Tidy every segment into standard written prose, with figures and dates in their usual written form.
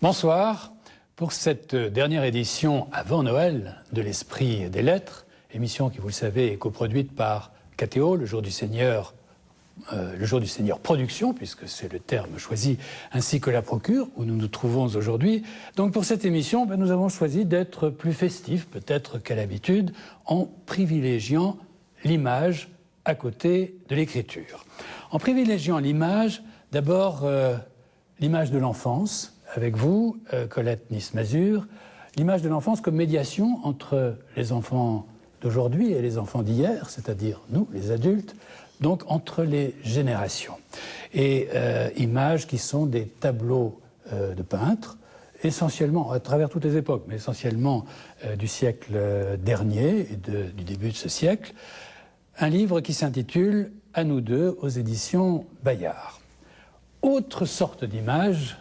Bonsoir. Pour cette dernière édition avant Noël de l'Esprit des Lettres, émission qui, vous le savez, est coproduite par KTO, le Jour du Seigneur Production, puisque c'est le terme choisi, ainsi que la Procure, où nous nous trouvons aujourd'hui. Donc pour cette émission, nous avons choisi d'être plus festifs, peut-être qu'à l'habitude, en privilégiant l'image à côté de l'écriture. En privilégiant l'image, d'abord l'image de l'enfance, avec vous, Colette Nice-Mazur, l'image de l'enfance comme médiation entre les enfants d'aujourd'hui et les enfants d'hier, c'est-à-dire nous, les adultes, donc entre les générations. Et images qui sont des tableaux de peintres, essentiellement, à travers toutes les époques, mais essentiellement du siècle dernier et du début de ce siècle. Un livre qui s'intitule « À nous deux » aux éditions Bayard. Autre sorte d'image,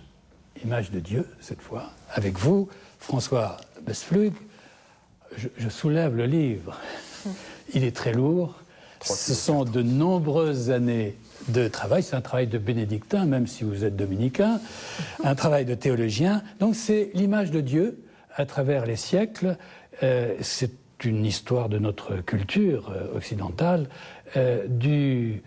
image de Dieu cette fois, avec vous, François Besflug. Je soulève le livre, il est très lourd. Ce sont de nombreuses années de travail, c'est un travail de bénédictin, même si vous êtes dominicain, un travail de théologien. Donc c'est l'image de Dieu à travers les siècles. C'est une histoire de notre culture occidentale, du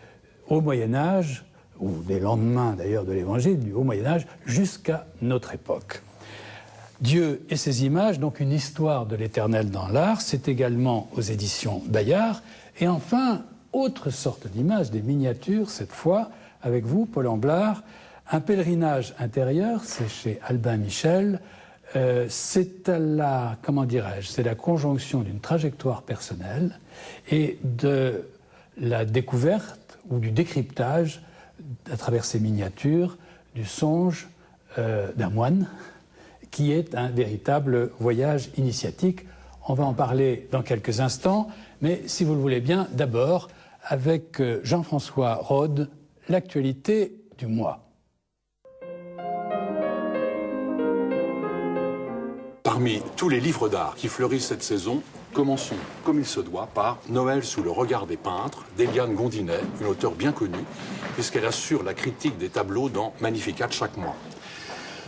Haut Moyen-Âge, ou des lendemains d'ailleurs de l'Évangile, du Haut Moyen-Âge, jusqu'à notre époque. Dieu et ses images, donc une histoire de l'éternel dans l'art, c'est également aux éditions Bayard. Et enfin, autre sorte d'image, des miniatures, cette fois, avec vous, Paul Amblard, un pèlerinage intérieur, c'est chez Albin Michel. C'est la conjonction d'une trajectoire personnelle et de la découverte ou du décryptage, à travers ces miniatures, du songe d'un moine, qui est un véritable voyage initiatique. On va en parler dans quelques instants, mais si vous le voulez bien, d'abord, avec Jean-François Rode, l'actualité du mois. Parmi tous les livres d'art qui fleurissent cette saison, commençons, comme il se doit, par Noël sous le regard des peintres, d'Éliane Gondinet, une auteure bien connue, puisqu'elle assure la critique des tableaux dans Magnificat chaque mois.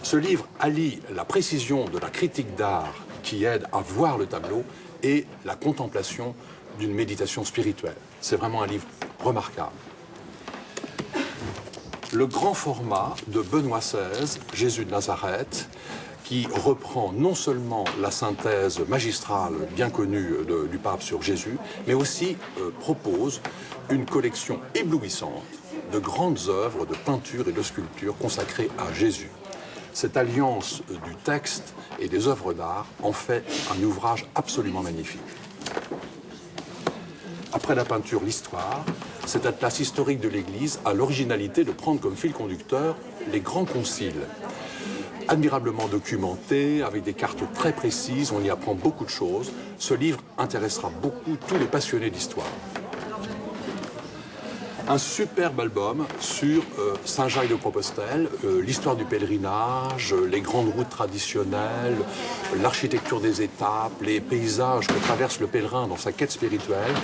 Ce livre allie la précision de la critique d'art qui aide à voir le tableau et la contemplation d'une méditation spirituelle. C'est vraiment un livre remarquable. Le grand format de Benoît XVI, Jésus de Nazareth, qui reprend non seulement la synthèse magistrale bien connue du pape sur Jésus, mais aussi propose une collection éblouissante de grandes œuvres de peinture et de sculpture consacrées à Jésus. Cette alliance du texte et des œuvres d'art en fait un ouvrage absolument magnifique. Après la peinture, l'histoire, cet atlas historique de l'Église a l'originalité de prendre comme fil conducteur les grands conciles. Admirablement documenté, avec des cartes très précises, on y apprend beaucoup de choses. Ce livre intéressera beaucoup tous les passionnés d'histoire. Un superbe album sur Saint-Jacques-de-Compostelle, l'histoire du pèlerinage, les grandes routes traditionnelles, l'architecture des étapes, les paysages que traverse le pèlerin dans sa quête spirituelle.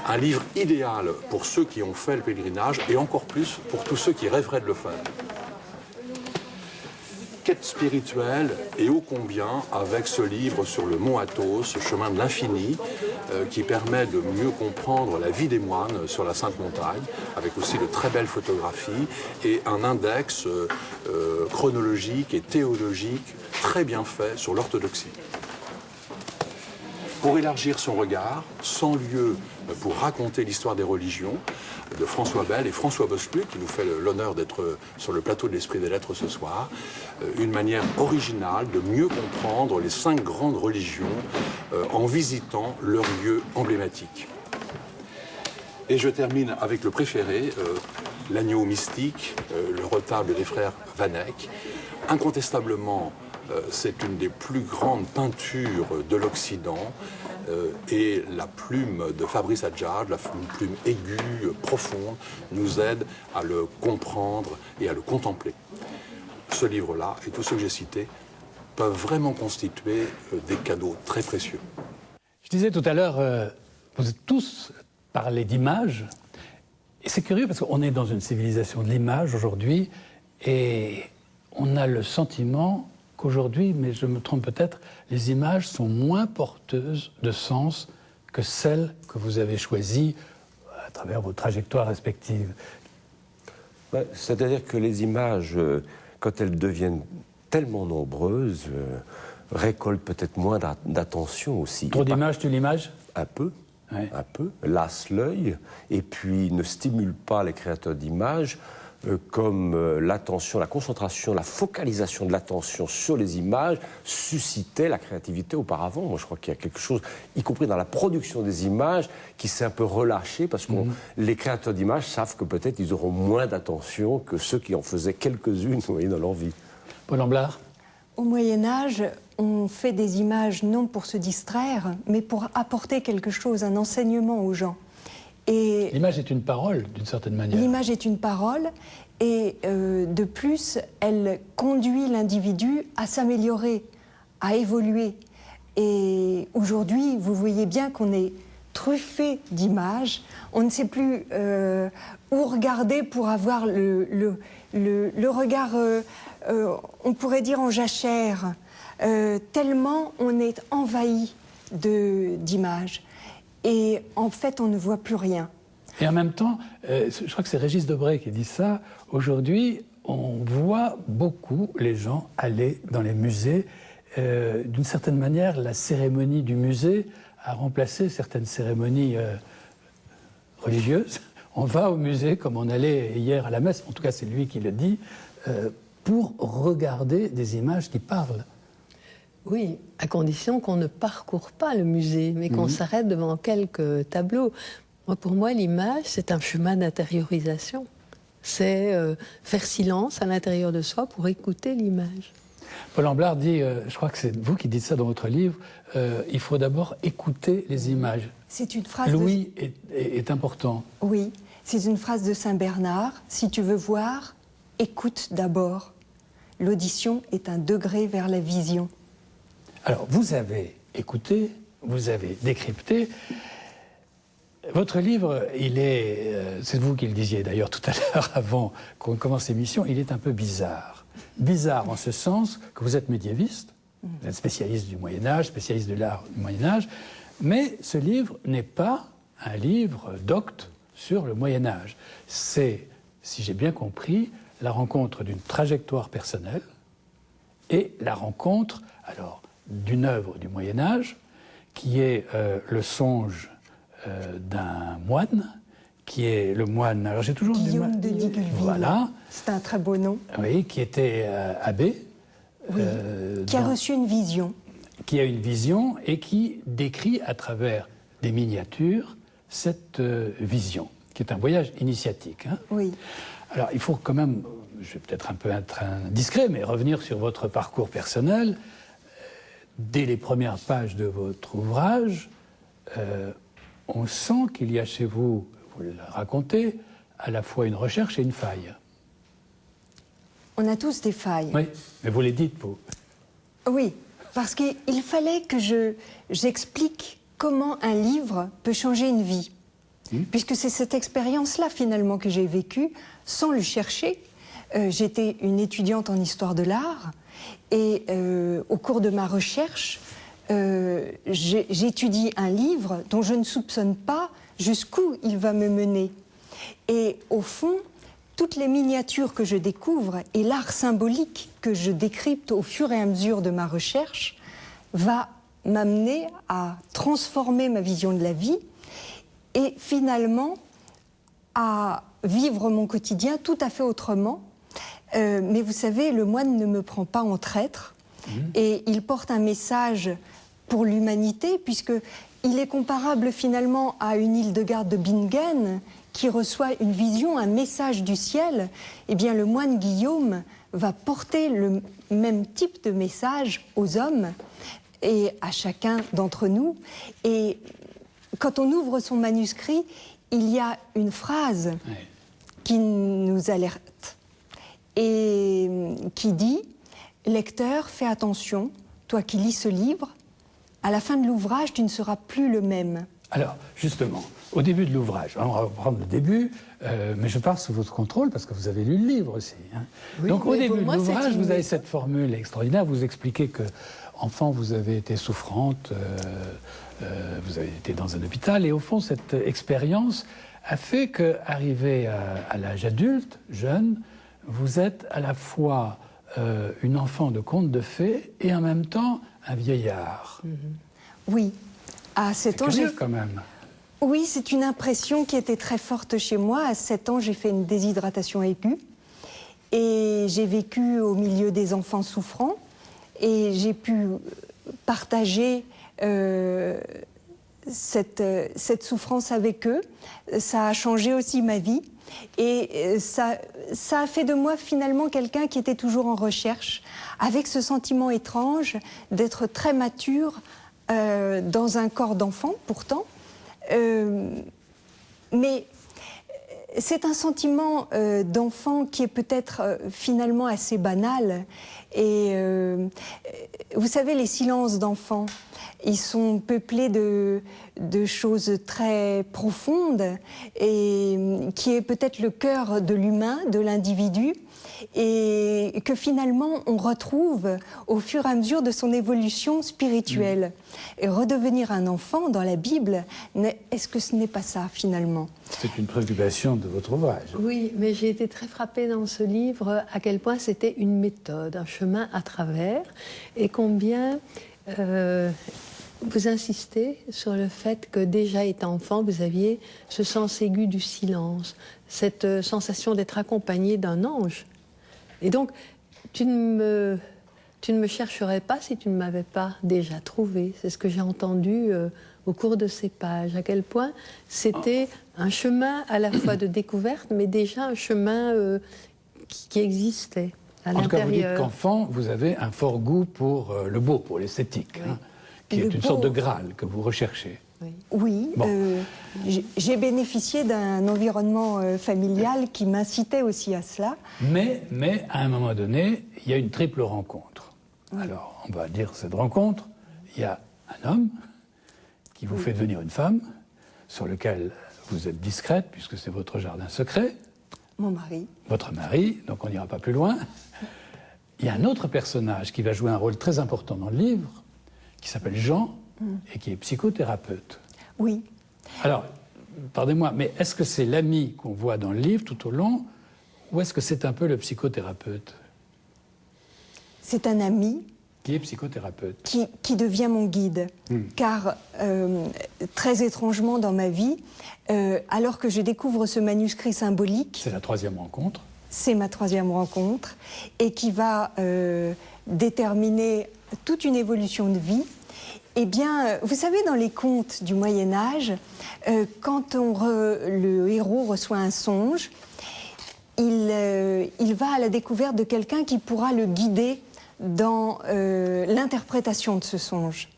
Un livre idéal pour ceux qui ont fait le pèlerinage et encore plus pour tous ceux qui rêveraient de le faire. Quête spirituelle et ô combien avec ce livre sur le mont Athos, ce chemin de l'infini, qui permet de mieux comprendre la vie des moines sur la Sainte Montagne, avec aussi de très belles photographies et un index chronologique et théologique très bien fait sur l'orthodoxie. Pour élargir son regard, 100 lieux pour raconter l'histoire des religions, de François Bell et François Besflug, qui nous fait l'honneur d'être sur le plateau de l'Esprit des Lettres ce soir. Une manière originale de mieux comprendre les 5 grandes religions en visitant leurs lieux emblématiques. Et je termine avec le préféré, l'agneau mystique, le retable des frères Van Eyck. Incontestablement, c'est une des plus grandes peintures de l'Occident et la plume de Fabrice Adjadj, une plume aiguë, profonde, nous aide à le comprendre et à le contempler. Ce livre-là et tous ceux que j'ai cités peuvent vraiment constituer des cadeaux très précieux. Je disais tout à l'heure, vous êtes tous parlé d'images, et c'est curieux parce qu'on est dans une civilisation de l'image aujourd'hui, et on a le sentiment qu'aujourd'hui, mais je me trompe peut-être, les images sont moins porteuses de sens que celles que vous avez choisies à travers vos trajectoires respectives. Ouais, c'est-à-dire que les images, quand elles deviennent tellement nombreuses, récoltent peut-être moins d'attention aussi. Trop d'images, tu l'images ? Un peu. Ouais. Un peu, lasse l'œil, et puis ne stimule pas les créateurs d'images comme l'attention, la concentration, la focalisation de l'attention sur les images suscitait la créativité auparavant. Moi, je crois qu'il y a quelque chose, y compris dans la production des images, qui s'est un peu relâché parce que les créateurs d'images savent que peut-être ils auront moins d'attention que ceux qui en faisaient quelques-unes dans leur vie. Paul Amblard ? Au Moyen-Âge, on fait des images non pour se distraire, mais pour apporter quelque chose, un enseignement aux gens. Et l'image est une parole, d'une certaine manière. L'image est une parole, et de plus, elle conduit l'individu à s'améliorer, à évoluer. Et aujourd'hui, vous voyez bien qu'on est truffé d'images. On ne sait plus où regarder pour avoir le regard, on pourrait dire en jachère, tellement on est envahi d'images. Et en fait, on ne voit plus rien. Et en même temps, je crois que c'est Régis Debray qui dit ça, aujourd'hui, on voit beaucoup les gens aller dans les musées. D'une certaine manière, la cérémonie du musée a remplacé certaines cérémonies religieuses. On va au musée comme on allait hier à la messe, en tout cas c'est lui qui le dit, pour regarder des images qui parlent. Oui, à condition qu'on ne parcourt pas le musée, mais qu'on s'arrête devant quelques tableaux. Pour moi, l'image, c'est un chemin d'intériorisation. C'est faire silence à l'intérieur de soi pour écouter l'image. Paul Amblard dit, je crois que c'est vous qui dites ça dans votre livre, il faut d'abord écouter les images. C'est une phrase L'ouïe est important. Oui, c'est une phrase de Saint Bernard. Si tu veux voir, écoute d'abord. L'audition est un degré vers la vision. Alors, vous avez écouté, vous avez décrypté. Votre livre, c'est vous qui le disiez d'ailleurs tout à l'heure avant qu'on commence l'émission, il est un peu bizarre. Bizarre en ce sens que vous êtes médiéviste, vous êtes spécialiste du Moyen-Âge, spécialiste de l'art du Moyen-Âge, mais ce livre n'est pas un livre docte sur le Moyen-Âge. C'est, si j'ai bien compris, la rencontre d'une trajectoire personnelle et la rencontre, alors, d'une œuvre du Moyen-Âge, qui est le songe d'un moine, qui est le moine... Alors j'ai toujours Guillaume de Digulville. Voilà. C'est un très beau nom. Oui, qui était abbé. Oui, qui a reçu une vision. Qui a une vision et qui décrit à travers des miniatures cette vision, qui est un voyage initiatique. Hein. Oui. Alors il faut quand même, je vais peut-être un peu être indiscret, mais revenir sur votre parcours personnel. Dès les premières pages de votre ouvrage, on sent qu'il y a chez vous, vous le racontez, à la fois une recherche et une faille. On a tous des failles. Oui, mais vous les dites, vous. Oui, parce qu'il fallait que j'explique comment un livre peut changer une vie. Puisque c'est cette expérience-là, finalement, que j'ai vécue, sans le chercher. J'étais une étudiante en histoire de l'art, et au cours de ma recherche, j'étudie un livre dont je ne soupçonne pas jusqu'où il va me mener. Et au fond, toutes les miniatures que je découvre et l'art symbolique que je décrypte au fur et à mesure de ma recherche va m'amener à transformer ma vision de la vie et finalement à vivre mon quotidien tout à fait autrement. Mais vous savez, le moine ne me prend pas en traître et il porte un message pour l'humanité, puisqu'il est comparable finalement à une Hildegarde de Bingen qui reçoit une vision, un message du ciel. Eh bien, le moine Guillaume va porter le même type de message aux hommes et à chacun d'entre nous. Et quand on ouvre son manuscrit, il y a une phrase qui nous alerte et qui dit « Lecteur, fais attention, toi qui lis ce livre, à la fin de l'ouvrage, tu ne seras plus le même. » Alors, justement, au début de l'ouvrage. On va reprendre le début, mais je pars sous votre contrôle parce que vous avez lu le livre aussi. Hein. Oui, donc au début de moi, l'ouvrage, vous avez méthode. cette formule extraordinaire, vous expliquez que, enfant, vous avez été souffrante, vous avez été dans un hôpital, et au fond, cette expérience a fait qu'arrivé à l'âge adulte, jeune, vous êtes à la fois une enfant de conte de fées et en même temps un vieillard. Oui. À 7 C'est ans, curieux quand même. Oui, c'est une impression qui était très forte chez moi. À 7 ans, j'ai fait une déshydratation aiguë et j'ai vécu au milieu des enfants souffrants et j'ai pu partager cette souffrance avec eux. Ça a changé aussi ma vie et ça a fait de moi finalement quelqu'un qui était toujours en recherche, avec ce sentiment étrange d'être très mature dans un corps d'enfant pourtant. Mais c'est un sentiment d'enfant qui est peut-être finalement assez banal. Et vous savez, les silences d'enfants, ils sont peuplés de choses très profondes et qui est peut-être le cœur de l'humain, de l'individu, et que finalement on retrouve au fur et à mesure de son évolution spirituelle. Et redevenir un enfant dans la Bible, est-ce que ce n'est pas ça finalement? C'est une préoccupation de votre ouvrage. Oui, mais j'ai été très frappée dans ce livre à quel point c'était une méthode, un chemin à travers, et combien vous insistez sur le fait que déjà étant enfant, vous aviez ce sens aigu du silence, cette sensation d'être accompagné d'un ange. Et donc, tu ne me chercherais pas si tu ne m'avais pas déjà trouvé. C'est ce que j'ai entendu au cours de ces pages, à quel point c'était un chemin à la fois de découverte, mais déjà un chemin qui existait à En tout cas, vous dites l'intérieur. qu'enfant, vous avez un fort goût pour le beau, pour l'esthétique, Oui. hein, qui est Le une beau. sorte de Graal que vous recherchez. Oui. Oui, Bon. j'ai bénéficié d'un environnement familial qui m'incitait aussi à cela. Mais à un moment donné, il y a une triple rencontre. Alors, on va dire cette rencontre, il y a un homme qui vous fait devenir une femme, sur lequel vous êtes discrète, puisque c'est votre jardin secret, Mon mari. votre mari, donc on n'ira pas plus loin. Il y a un autre personnage qui va jouer un rôle très important dans le livre, qui s'appelle Jean, et qui est psychothérapeute. Oui. Alors, pardonnez-moi, mais est-ce que c'est l'ami qu'on voit dans le livre tout au long, ou est-ce que c'est un peu le psychothérapeute C'est un ami qui est psychothérapeute? qui devient mon guide. Car, très étrangement dans ma vie, alors que je découvre ce manuscrit symbolique, C'est la troisième rencontre. c'est ma troisième rencontre, et qui va déterminer toute une évolution de vie. Eh bien, vous savez, dans les contes du Moyen-Âge, quand le héros reçoit un songe, il va à la découverte de quelqu'un qui pourra le guider dans l'interprétation de ce songe.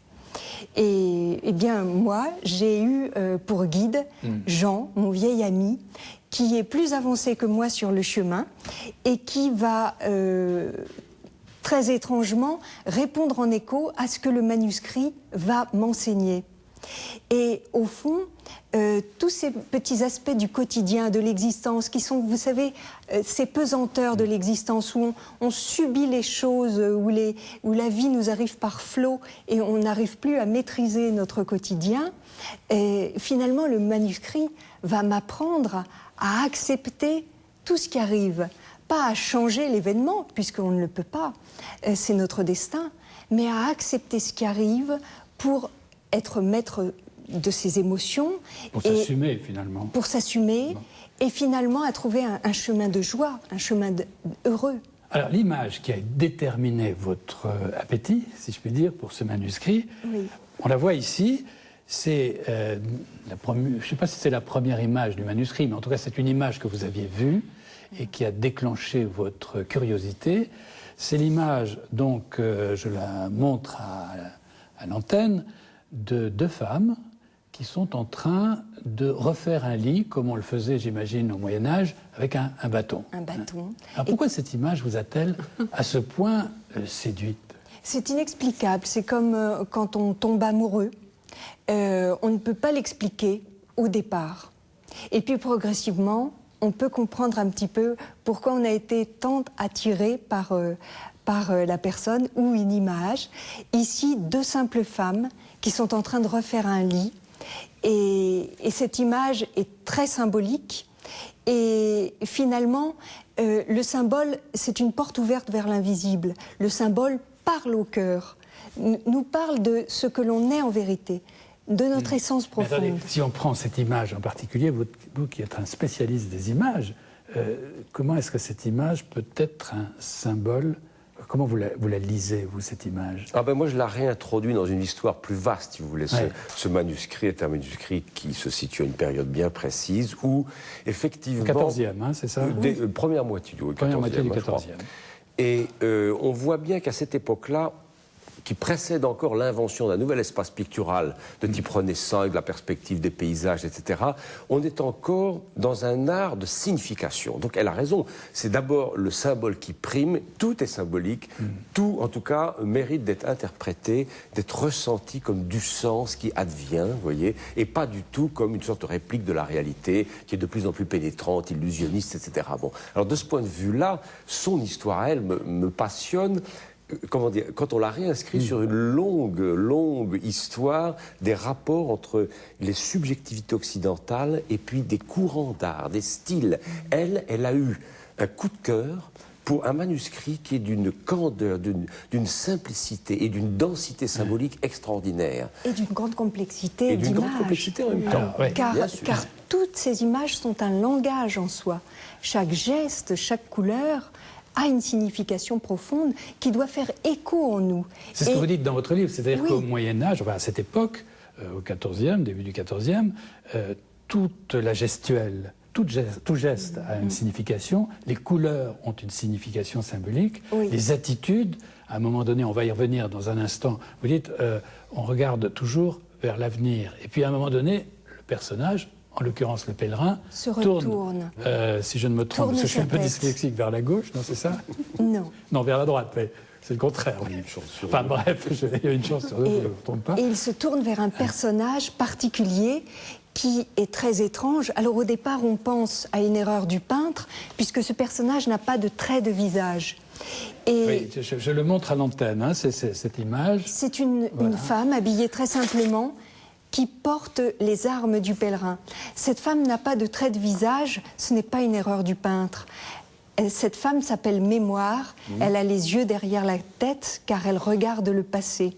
Et eh bien, moi, j'ai eu pour guide Jean, mon vieil ami, qui est plus avancé que moi sur le chemin et qui va très étrangement répondre en écho à ce que le manuscrit va m'enseigner. Et au fond, tous ces petits aspects du quotidien, de l'existence, qui sont, vous savez, ces pesanteurs de l'existence, où on subit les choses, où la vie nous arrive par flot et on n'arrive plus à maîtriser notre quotidien, et finalement le manuscrit va m'apprendre à accepter tout ce qui arrive. Pas à changer l'événement, puisqu'on ne le peut pas, c'est notre destin, mais à accepter ce qui arrive pour être maître de ses émotions. Pour et s'assumer, finalement. Pour s'assumer, et finalement à trouver un chemin de joie, un chemin heureux. Alors, l'image qui a déterminé votre appétit, si je puis dire, pour ce manuscrit, Oui. on la voit ici. C'est je ne sais pas si c'est la première image du manuscrit, mais en tout cas, c'est une image que vous aviez vue et qui a déclenché votre curiosité. C'est l'image, donc, je la montre à l'antenne, de deux femmes qui sont en train de refaire un lit, comme on le faisait, j'imagine, au Moyen-Âge, avec un bâton. Un bâton. Alors pourquoi cette image vous a-t-elle à ce point séduite? C'est inexplicable, c'est comme quand on tombe amoureux. On ne peut pas l'expliquer. au départ. Et puis progressivement, on peut comprendre un petit peu pourquoi on a été tant attiré par la personne ou une image. Ici, 2 simples femmes qui sont en train de refaire un lit. Et cette image est très symbolique. Et finalement, le symbole, c'est une porte ouverte vers l'invisible. Le symbole parle au cœur, nous parle de ce que l'on est en vérité, de notre essence profonde. Attendez, si on prend cette image en particulier, vous qui êtes un spécialiste des images, comment est-ce que cette image peut être un symbole ? Comment vous la lisez, vous, cette image ? Moi, je la réintroduis dans une histoire plus vaste, si vous voulez. Ouais. Ce manuscrit est un manuscrit qui se situe à une période bien précise où, effectivement... 14e, c'est ça ? Première moitié du 14e. Première moitié du 14e. Et on voit bien qu'à cette époque-là, qui précède encore l'invention d'un nouvel espace pictural de type renaissant, avec la perspective des paysages, etc., on est encore dans un art de signification. Donc elle a raison, c'est d'abord le symbole qui prime, tout est symbolique, tout en tout cas mérite d'être interprété, d'être ressenti comme du sens qui advient, vous voyez, et pas du tout comme une sorte de réplique de la réalité qui est de plus en plus pénétrante, illusionniste, etc. Bon, alors de ce point de vue-là, son histoire à elle me passionne. Comment dire, quand on l'a réinscrit sur une longue histoire des rapports entre les subjectivités occidentales et puis des courants d'art, des styles. Elle a eu un coup de cœur pour un manuscrit qui est d'une candeur, d'une simplicité et d'une densité symbolique extraordinaire. Et d'une grande complexité d'images. Et d'une grande complexité en même temps. Car toutes ces images sont un langage en soi. Chaque geste, chaque couleur a une signification profonde qui doit faire écho en nous. C'est ce que vous dites dans votre livre, c'est-à-dire qu'au Moyen-Âge, à cette époque, au XIVe, début du XIVe, toute la gestuelle, tout geste a une signification, les couleurs ont une signification symbolique, les attitudes, à un moment donné, on va y revenir dans un instant, vous dites, on regarde toujours vers l'avenir, et puis à un moment donné, le personnage, en l'occurrence le pèlerin, se retourne. Si je ne me trompe, parce que je suis un peu dyslexique, vers la gauche, non, c'est ça ? Non. Non, vers la droite, mais c'est le contraire. Enfin bref, il y a une chance sur deux, je ne me trompe pas. Et il se tourne vers un personnage particulier qui est très étrange. Alors au départ, on pense à une erreur du peintre, puisque ce personnage n'a pas de trait de visage. Et je le montre à l'antenne, cette image. C'est une femme habillée très simplement, qui porte les armes du pèlerin. Cette femme n'a pas de trait de visage, ce n'est pas une erreur du peintre. Cette femme s'appelle Mémoire, elle a les yeux derrière la tête car elle regarde le passé.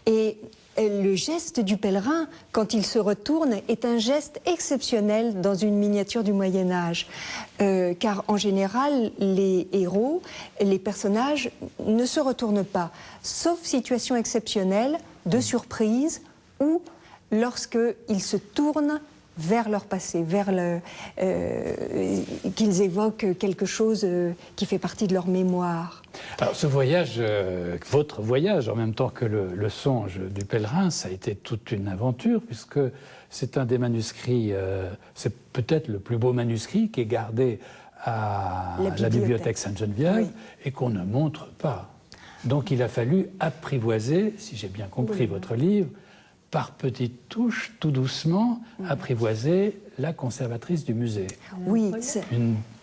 Et le geste du pèlerin, quand il se retourne, est un geste exceptionnel dans une miniature du Moyen-Âge. Car en général, les héros, les personnages ne se retournent pas, sauf situation exceptionnelle, de surprise ou lorsqu'ils se tournent vers leur passé, qu'ils évoquent quelque chose qui fait partie de leur mémoire. Alors ce voyage, votre voyage, en même temps que le songe du pèlerin, ça a été toute une aventure, puisque c'est un des manuscrits, c'est peut-être le plus beau manuscrit qui est gardé à la bibliothèque Sainte-Geneviève et qu'on ne montre pas. Donc il a fallu apprivoiser, si j'ai bien compris votre livre, par petites touches, tout doucement, apprivoiser la conservatrice du musée. Oui.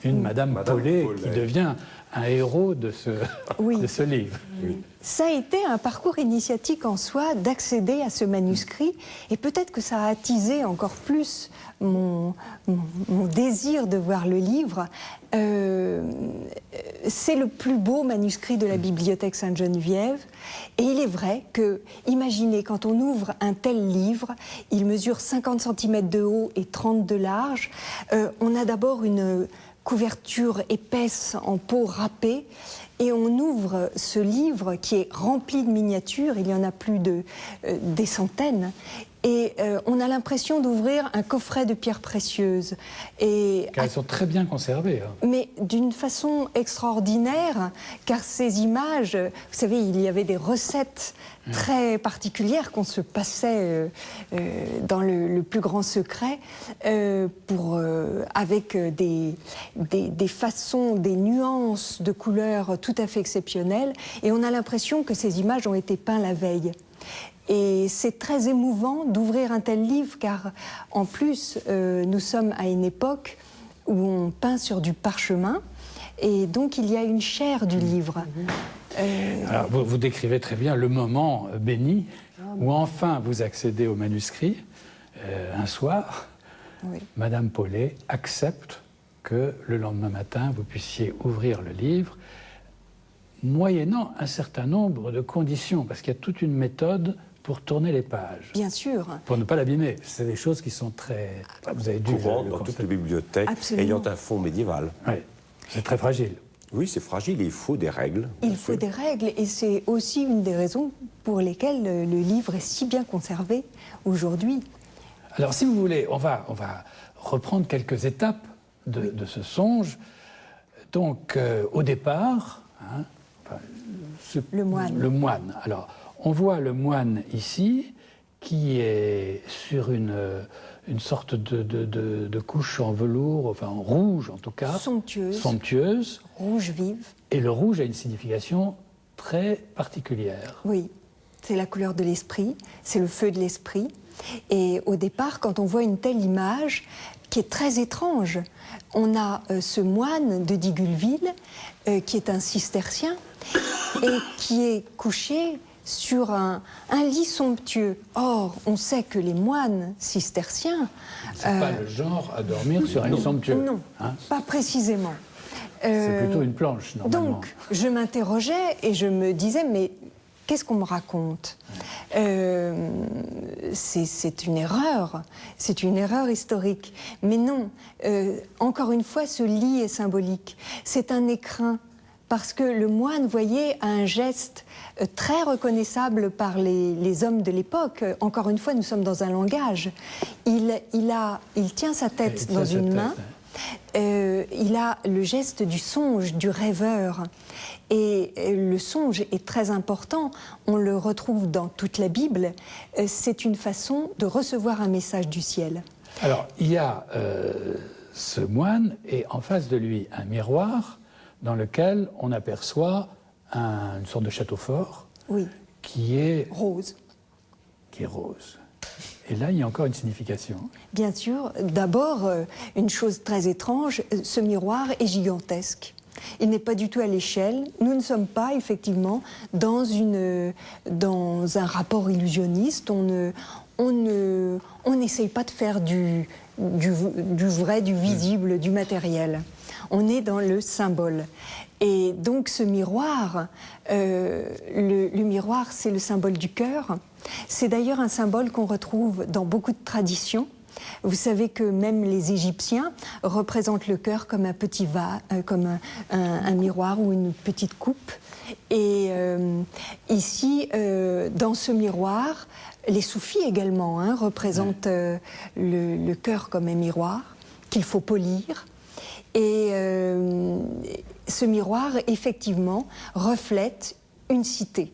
Une Madame Paulet qui devient un héros de ce livre. Oui. Ça a été un parcours initiatique en soi d'accéder à ce manuscrit, et peut-être que ça a attisé encore plus mon désir de voir le livre. C'est le plus beau manuscrit de la bibliothèque Sainte-Geneviève, et il est vrai que, imaginez, quand on ouvre un tel livre, il mesure 50 cm de haut et 30 de large, on a d'abord une couverture épaisse en peau râpée, et on ouvre ce livre qui est rempli de miniatures, il y en a plus des centaines, et on a l'impression d'ouvrir un coffret de pierres précieuses. Car elles sont très bien conservées. Mais d'une façon extraordinaire, car ces images, vous savez, il y avait des recettes très particulières qu'on se passait dans le plus grand secret, avec des façons, des nuances de couleurs tout à fait exceptionnelles, et on a l'impression que ces images ont été peintes la veille. Et c'est très émouvant d'ouvrir un tel livre, car en plus, nous sommes à une époque où on peint sur du parchemin, et donc il y a une chair du livre. Alors, vous décrivez très bien le moment béni où enfin vous accédez au manuscrit. Un soir, Oui. Madame Paulet accepte que le lendemain matin, vous puissiez ouvrir le livre, moyennant un certain nombre de conditions, parce qu'il y a toute une méthode pour tourner les pages, Bien sûr. pour ne pas l'abîmer. C'est des choses qui sont très... Vous avez dû Courant le dans toutes constater. les bibliothèques Absolument. ayant un fond médiéval. Oui, c'est très fragile. Oui, c'est fragile et il faut des règles. Il faut des règles, et c'est aussi une des raisons pour lesquelles le livre est si bien conservé aujourd'hui. Alors, si vous voulez, on va reprendre quelques étapes de ce songe. Donc, au départ, hein, enfin, Le moine. Le moine. Alors, on voit le moine ici, qui est sur une sorte de couche en velours, enfin en rouge en tout cas. Somptueuse. Rouge vive. Et le rouge a une signification très particulière. Oui, c'est la couleur de l'esprit, c'est le feu de l'esprit. Et au départ, quand on voit une telle image, qui est très étrange, on a ce moine de Digulville, qui est un cistercien, et qui est couché sur un lit somptueux. Or, on sait que les moines cisterciens... C'est pas le genre à dormir sur un lit somptueux. Non, hein. pas précisément. C'est plutôt une planche, normalement. Donc, je m'interrogeais et je me disais, mais qu'est-ce qu'on me raconte ? C'est une erreur historique. Mais non, encore une fois, ce lit est symbolique. C'est un écrin, parce que le moine, vous voyez, a un geste très reconnaissable par les hommes de l'époque. Encore une fois, nous sommes dans un langage. Il tient sa tête dans une main. Il a le geste du songe, du rêveur. Et le songe est très important. On le retrouve dans toute la Bible. C'est une façon de recevoir un message du ciel. Alors, il y a ce moine et en face de lui un miroir dans lequel on aperçoit une sorte de château fort Oui. qui est Rose. Et là, il y a encore une signification. Bien sûr. D'abord, une chose très étrange, ce miroir est gigantesque. Il n'est pas du tout à l'échelle. Nous ne sommes pas, effectivement, dans un rapport illusionniste. On n'essaye pas de faire du vrai, du visible, du matériel. On est dans le symbole. Et donc ce miroir, le miroir, c'est le symbole du cœur. C'est d'ailleurs un symbole qu'on retrouve dans beaucoup de traditions. Vous savez que même les Égyptiens représentent le cœur comme un petit comme un miroir ou une petite coupe. Et ici, dans ce miroir, les soufis également représentent le cœur comme un miroir qu'il faut polir. Et ce miroir, effectivement, reflète une cité.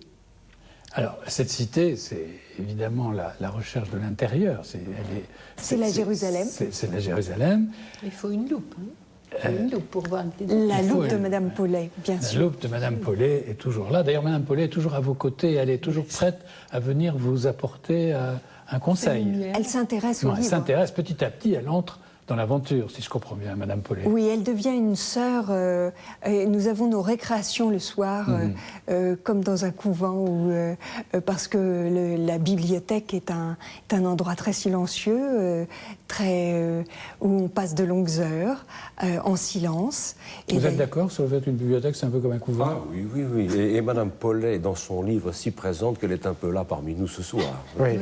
Alors, cette cité, c'est évidemment la recherche de l'intérieur. C'est la Jérusalem. C'est la Jérusalem. Il faut une loupe. Une loupe pour voir le La loupe de Madame Paulet, bien sûr. La loupe de Madame Paulet est toujours là. D'ailleurs, Madame Paulet est toujours à vos côtés. Elle est toujours prête à venir vous apporter un conseil. Elle s'intéresse au Non, elle livre. s'intéresse petit à petit. Elle entre dans l'aventure, si je comprends bien, Madame Paulet. Oui, elle devient une sœur. Nous avons nos récréations le soir, comme dans un couvent, parce que la bibliothèque est un endroit très silencieux, où on passe de longues heures en silence. Vous êtes d'accord sur le fait qu'une bibliothèque, c'est un peu comme un couvent? Ah oui. Et Madame Paulet est dans son livre si présente qu'elle est un peu là parmi nous ce soir. Oui.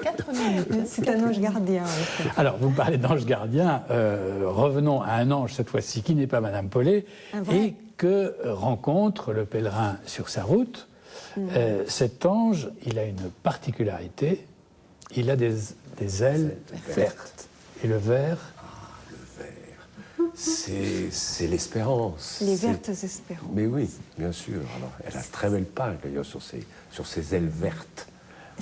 4 minutes. C'est un ange gardien. En fait. Alors, vous parlez d'ange gardien. Revenons à un ange, cette fois-ci, qui n'est pas Madame Paulet, et que rencontre le pèlerin sur sa route. Cet ange, il a une particularité. Il a des ailes vertes. Et le vert? C'est l'espérance. Les vertes espérances. Mais oui, bien sûr. Alors, elle a très belle page d'ailleurs sur ses ailes vertes.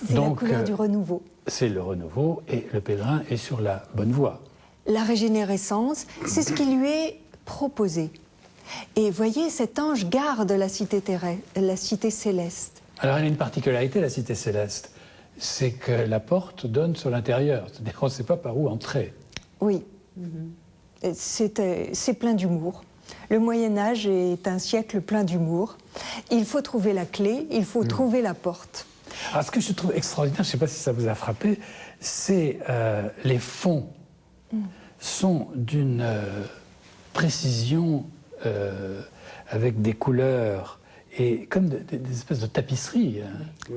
C'est la Donc, couleur du renouveau. C'est le renouveau, et le pèlerin est sur la bonne voie. La régénérescence, c'est ce qui lui est proposé. Et voyez, cet ange garde la cité céleste. Alors, elle a une particularité, la Cité Céleste. C'est que la porte donne sur l'intérieur. C'est-à-dire qu'on ne sait pas par où entrer. Oui. C'est plein d'humour. Le Moyen-Âge est un siècle plein d'humour. Il faut trouver la clé, il faut trouver la porte. Alors, ce que je trouve extraordinaire, je ne sais pas si ça vous a frappé, c'est les fonds sont d'une précision avec des couleurs et comme des espèces de tapisseries.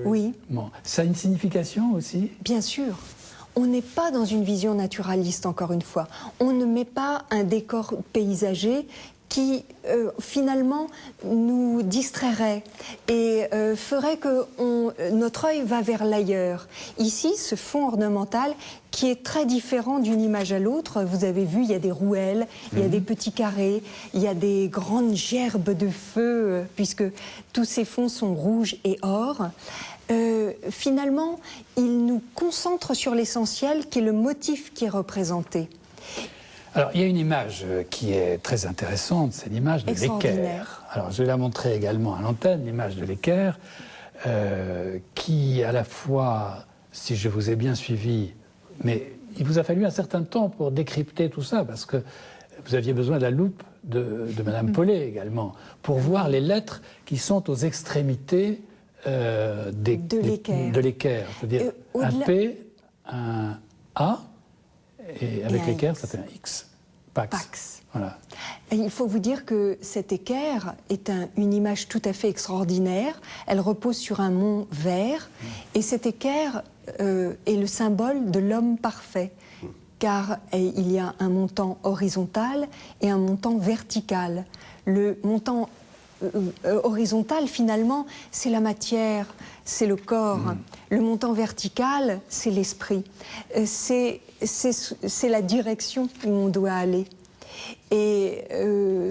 Oui. Bon. Ça a une signification aussi? Bien sûr. On n'est pas dans une vision naturaliste, encore une fois. On ne met pas un décor paysager qui, finalement, nous distrairait et ferait que notre œil va vers l'ailleurs. Ici, ce fond ornemental qui est très différent d'une image à l'autre. Vous avez vu, il y a des rouelles, il y a des petits carrés, il y a des grandes gerbes de feu, puisque tous ces fonds sont rouges et or. Finalement, il nous concentre sur l'essentiel, qui est le motif qui est représenté. Alors, il y a une image qui est très intéressante, c'est l'image de l'équerre. Alors, je vais la montrer également à l'antenne, l'image de l'équerre, qui à la fois, si je vous ai bien suivi, mais il vous a fallu un certain temps pour décrypter tout ça, parce que vous aviez besoin de la loupe de Madame Paulet également, pour voir les lettres qui sont aux extrémités de l'équerre. C'est-à-dire un P, un A, et avec l'équerre, ça fait un X. Pax. Voilà. Et il faut vous dire que cette équerre est une image tout à fait extraordinaire. Elle repose sur un mont vert. Et cette équerre est le symbole de l'homme parfait. Car il y a un montant horizontal et un montant vertical. Le montant horizontal, finalement, c'est la matière, c'est le corps. Le montant vertical, c'est l'esprit. C'est la direction où on doit aller. Et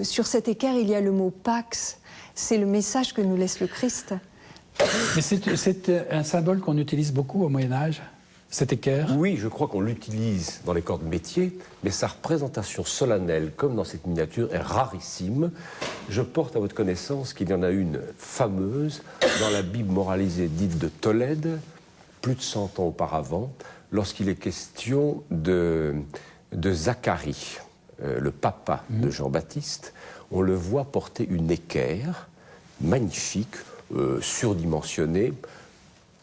sur cette équerre, il y a le mot Pax. C'est le message que nous laisse le Christ. Mais c'est un symbole qu'on utilise beaucoup au Moyen-Âge, cette équerre? Oui, je crois qu'on l'utilise dans les corps de métier, mais sa représentation solennelle, comme dans cette miniature, est rarissime. Je porte à votre connaissance qu'il y en a une fameuse dans la Bible moralisée dite de Tolède, plus de 100 ans auparavant, lorsqu'il est question de Zacharie, le papa de Jean-Baptiste. On le voit porter une équerre magnifique, surdimensionnée,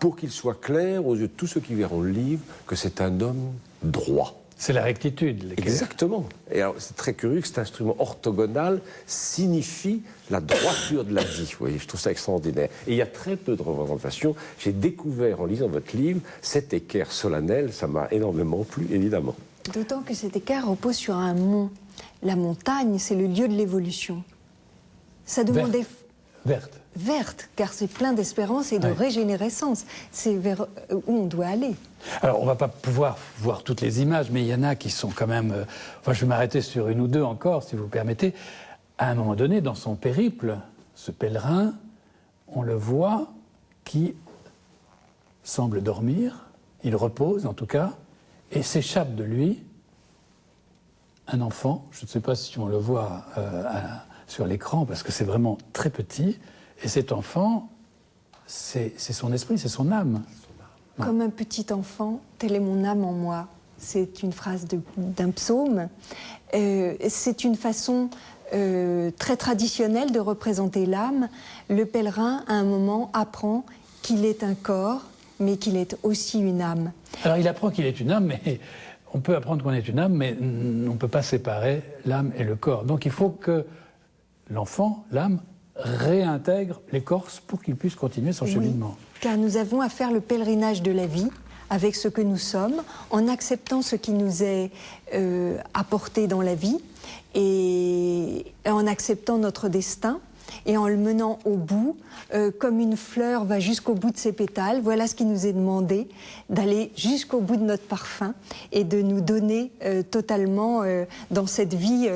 pour qu'il soit clair aux yeux de tous ceux qui verront le livre que c'est un homme droit. C'est la rectitude, l'équerre. Exactement. Et alors, c'est très curieux que cet instrument orthogonal signifie la droiture de la vie. Vous voyez, je trouve ça extraordinaire. Et il y a très peu de représentations. J'ai découvert, en lisant votre livre, cette équerre solennelle. Ça m'a énormément plu, évidemment. D'autant que cette équerre repose sur un mont. La montagne, c'est le lieu de l'évolution. Ça demandait... Verte. Verte, car c'est plein d'espérance et de régénérescence. C'est vers où on doit aller. Alors, on ne va pas pouvoir voir toutes les images, mais il y en a qui sont quand même... Enfin, je vais m'arrêter sur une ou deux encore, si vous permettez. À un moment donné, dans son périple, ce pèlerin, on le voit qui semble dormir, il repose en tout cas, et s'échappe de lui un enfant. Je ne sais pas si on le voit sur l'écran, parce que c'est vraiment très petit. Et cet enfant, c'est son esprit, c'est son âme. Comme un petit enfant, telle est mon âme en moi. C'est une phrase d'un psaume. C'est une façon très traditionnelle de représenter l'âme. Le pèlerin, à un moment, apprend qu'il est un corps, mais qu'il est aussi une âme. Alors il apprend qu'il est une âme, mais on peut apprendre qu'on est une âme, mais on ne peut pas séparer l'âme et le corps. Donc il faut que l'enfant, l'âme, réintègre l'écorce pour qu'il puisse continuer son cheminement. Car nous avons à faire le pèlerinage de la vie avec ce que nous sommes, en acceptant ce qui nous est apporté dans la vie et en acceptant notre destin et en le menant au bout, comme une fleur va jusqu'au bout de ses pétales. Voilà ce qui nous est demandé, d'aller jusqu'au bout de notre parfum et de nous donner totalement dans cette vie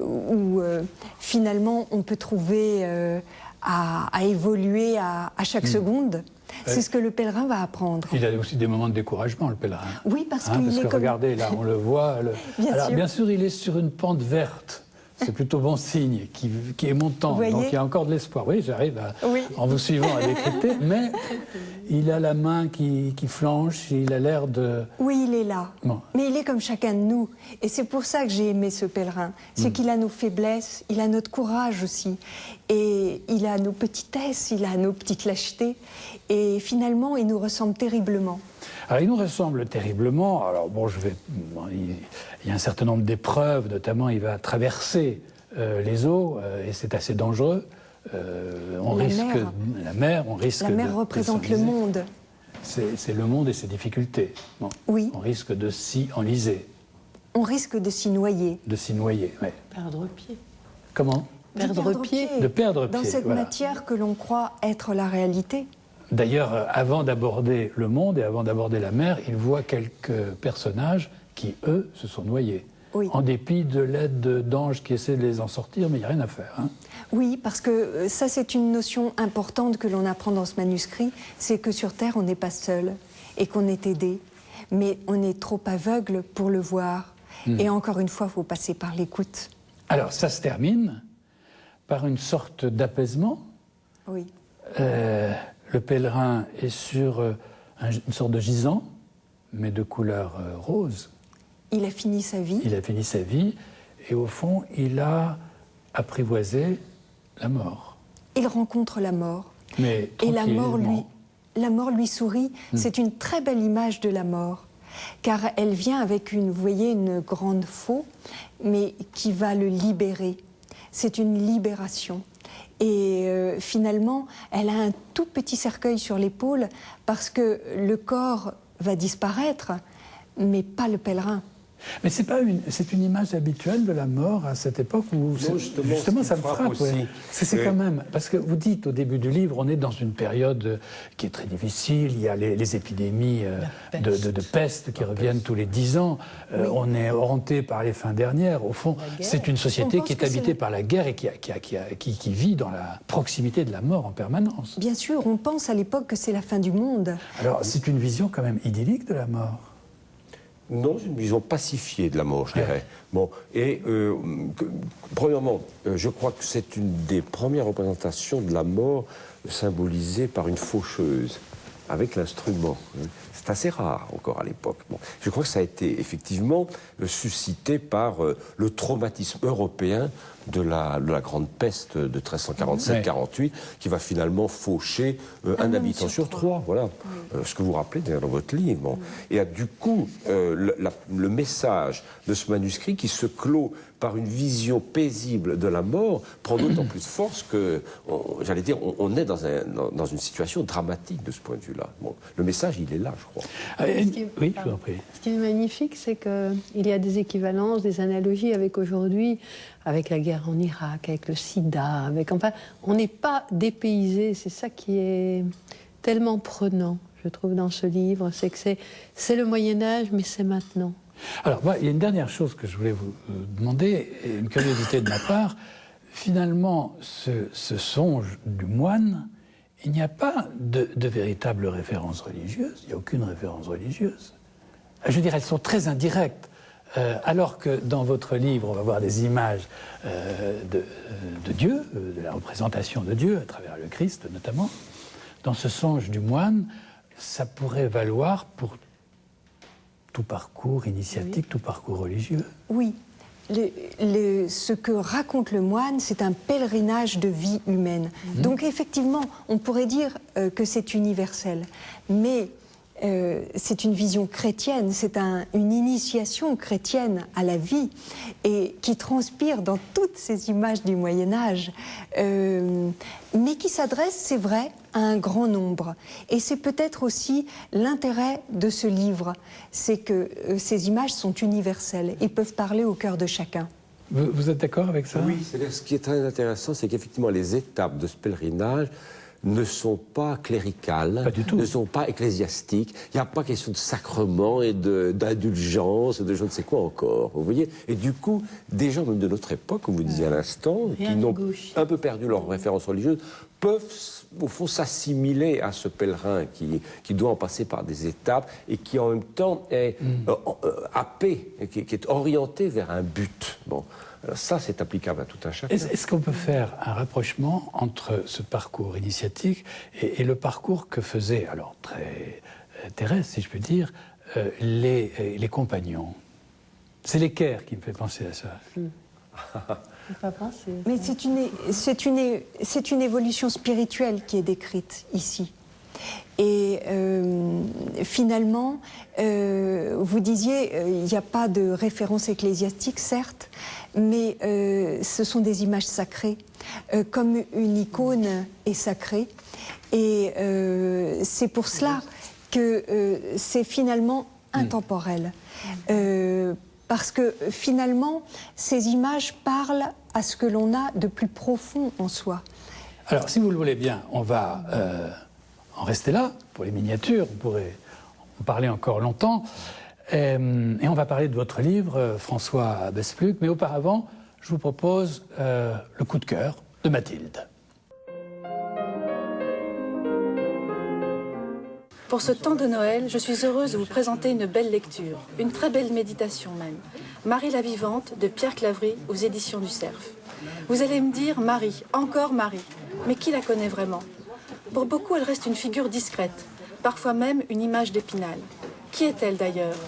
où finalement on peut trouver à évoluer à chaque seconde. C'est ce que le pèlerin va apprendre. Il a aussi des moments de découragement, le pèlerin. Oui, parce qu'il est comme... Regardez, là, on le voit. Bien sûr. Bien sûr, il est sur une pente verte. c'est plutôt bon signe, qui est montant. Vous voyez? Donc il y a encore de l'espoir. Oui, j'arrive, en vous suivant, à décrypter. Mais il a la main qui flanche, il a l'air de... Oui, il est là. Bon. Mais il est comme chacun de nous. Et c'est pour ça que j'ai aimé ce pèlerin. C'est qu'il a nos faiblesses, il a notre courage aussi. Et il a nos petitesses, il a nos petites lâchetés. Et finalement, il nous ressemble terriblement. Alors, il nous ressemble terriblement. Alors, bon, il y a un certain nombre d'épreuves, notamment, il va traverser les eaux, et c'est assez dangereux. La mer représente le monde. C'est le monde et ses difficultés. Bon, oui. On risque de s'y enliser. On risque de s'y noyer. De s'y noyer, oui. Perdre pied. Comment? Perdre pied. De perdre pied. Dans cette matière que l'on croit être la réalité. D'ailleurs, avant d'aborder le monde et avant d'aborder la mer, il voit quelques personnages qui, eux, se sont noyés. Oui. En dépit de l'aide d'anges qui essaient de les en sortir, mais il n'y a rien à faire. Hein. Oui, parce que ça, c'est une notion importante que l'on apprend dans ce manuscrit, c'est que sur Terre, on n'est pas seul et qu'on est aidé. Mais on est trop aveugle pour le voir. Et encore une fois, il faut passer par l'écoute. Alors, ça se termine par une sorte d'apaisement. Oui. Le pèlerin est sur une sorte de gisant, mais de couleur rose. Il a fini sa vie. Il a fini sa vie, et au fond, il a apprivoisé la mort. Il rencontre la mort. Mais et la mort lui sourit. C'est une très belle image de la mort, car elle vient avec vous voyez, une grande faux, mais qui va le libérer. C'est une libération. Et finalement, elle a un tout petit cercueil sur l'épaule parce que le corps va disparaître, mais pas le pèlerin. Mais c'est une image habituelle de la mort à cette époque où justement ça me frappe. Ouais. C'est quand même parce que vous dites au début du livre, on est dans une période qui est très difficile. Il y a les épidémies de peste qui reviennent tous les 10 ans. On est hanté par les fins dernières. Au fond, c'est une société qui est habitée par la guerre et qui vit dans la proximité de la mort en permanence. Bien sûr, on pense à l'époque que c'est la fin du monde. Alors c'est une vision quand même idyllique de la mort. Non, c'est une vision pacifiée de la mort, je dirais. Bon, et premièrement, je crois que c'est une des premières représentations de la mort symbolisée par une faucheuse, avec l'instrument. C'est assez rare encore à l'époque. Bon, je crois que ça a été effectivement suscité par le traumatisme européen de la grande peste de 1347-48, qui va finalement faucher un habitant sur 3. Voilà, ce que vous rappelez d'ailleurs dans votre livre. Bon. Et du coup, le message de ce manuscrit qui se clôt par une vision paisible de la mort prend d'autant plus de force que, j'allais dire, on est dans une situation dramatique de ce point de vue-là. Bon, le message, il est là, je crois. Oui, je vous en prie. Ce qui est magnifique, c'est qu'il y a des équivalences, des analogies avec aujourd'hui, avec la guerre en Irak, avec le sida, enfin, on n'est pas dépaysé. C'est ça qui est tellement prenant, je trouve, dans ce livre. C'est que c'est le Moyen-Âge, mais c'est maintenant. Alors, il y a une dernière chose que je voulais vous demander, et une curiosité de ma part. Finalement, ce songe du moine, il n'y a pas de véritable référence religieuse. Il n'y a aucune référence religieuse. Je veux dire, elles sont très indirectes. Alors que dans votre livre, on va voir des images de Dieu, de la représentation de Dieu, à travers le Christ notamment. Dans ce songe du moine, ça pourrait valoir pour tout parcours initiatique, tout parcours religieux. Oui. Ce que raconte le moine, c'est un pèlerinage de vie humaine. Donc effectivement, on pourrait dire que c'est universel. Mais c'est une vision chrétienne, c'est une initiation chrétienne à la vie et qui transpire dans toutes ces images du Moyen-Âge, mais qui s'adresse, c'est vrai, à un grand nombre. Et c'est peut-être aussi l'intérêt de ce livre, c'est que ces images sont universelles et peuvent parler au cœur de chacun. Vous êtes d'accord avec ça? Oui, c'est-à-dire ce qui est très intéressant, c'est qu'effectivement les étapes de ce pèlerinage ne sont pas cléricales, ne sont pas ecclésiastiques. Il n'y a pas question de sacrement et d'indulgence, de je ne sais quoi encore. Vous voyez? Et du coup, des gens même de notre époque, comme vous disiez à l'instant, qui n'ont un peu perdu leur référence religieuse, peuvent au fond s'assimiler à ce pèlerin qui doit en passer par des étapes et qui en même temps est happé, qui est orienté vers un but. Bon. Alors ça, c'est applicable à tout un chacun. Est-ce qu'on peut faire un rapprochement entre ce parcours initiatique et le parcours que faisaient, alors très terrestre si je puis dire, les compagnons? C'est l'équerre qui me fait penser à ça. Pas penser. Mais c'est une évolution spirituelle qui est décrite ici. Et finalement, vous disiez, il n'y a pas de référence ecclésiastique, certes, mais ce sont des images sacrées, comme une icône est sacrée. Et c'est pour cela que c'est finalement intemporel. Parce que finalement, ces images parlent à ce que l'on a de plus profond en soi. Alors, si vous le voulez bien, on va en rester là pour les miniatures. On pourrait en parler encore longtemps. Et on va parler de votre livre, François Bespluc. Mais auparavant, je vous propose le coup de cœur de Mathilde. Pour ce temps de Noël, je suis heureuse de vous présenter une belle lecture, une très belle méditation même. Marie la vivante de Pierre Claverie aux éditions du Cerf. Vous allez me dire, Marie, encore Marie. Mais qui la connaît vraiment? Pour beaucoup, elle reste une figure discrète, parfois même une image d'Épinal. Qui est-elle d'ailleurs?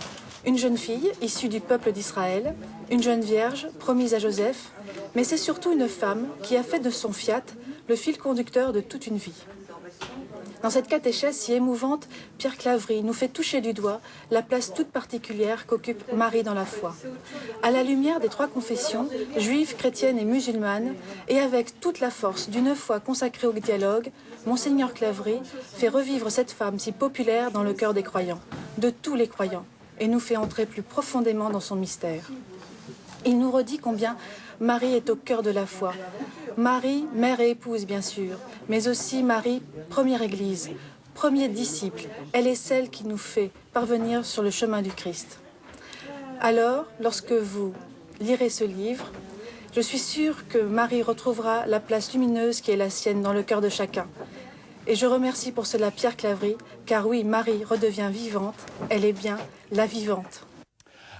Une jeune fille issue du peuple d'Israël, une jeune vierge promise à Joseph, mais c'est surtout une femme qui a fait de son fiat le fil conducteur de toute une vie. Dans cette catéchèse si émouvante, Pierre Claverie nous fait toucher du doigt la place toute particulière qu'occupe Marie dans la foi. À la lumière des trois confessions, juive, chrétienne et musulmane, et avec toute la force d'une foi consacrée au dialogue, Monseigneur Claverie fait revivre cette femme si populaire dans le cœur des croyants, de tous les croyants, et nous fait entrer plus profondément dans son mystère. Il nous redit combien Marie est au cœur de la foi. Marie, mère et épouse, bien sûr, mais aussi Marie, première Église, premier disciple. Elle est celle qui nous fait parvenir sur le chemin du Christ. Alors, lorsque vous lirez ce livre, je suis sûre que Marie retrouvera la place lumineuse qui est la sienne dans le cœur de chacun. Et je remercie pour cela Pierre Claverie, car oui, Marie redevient vivante, elle est bien la vivante.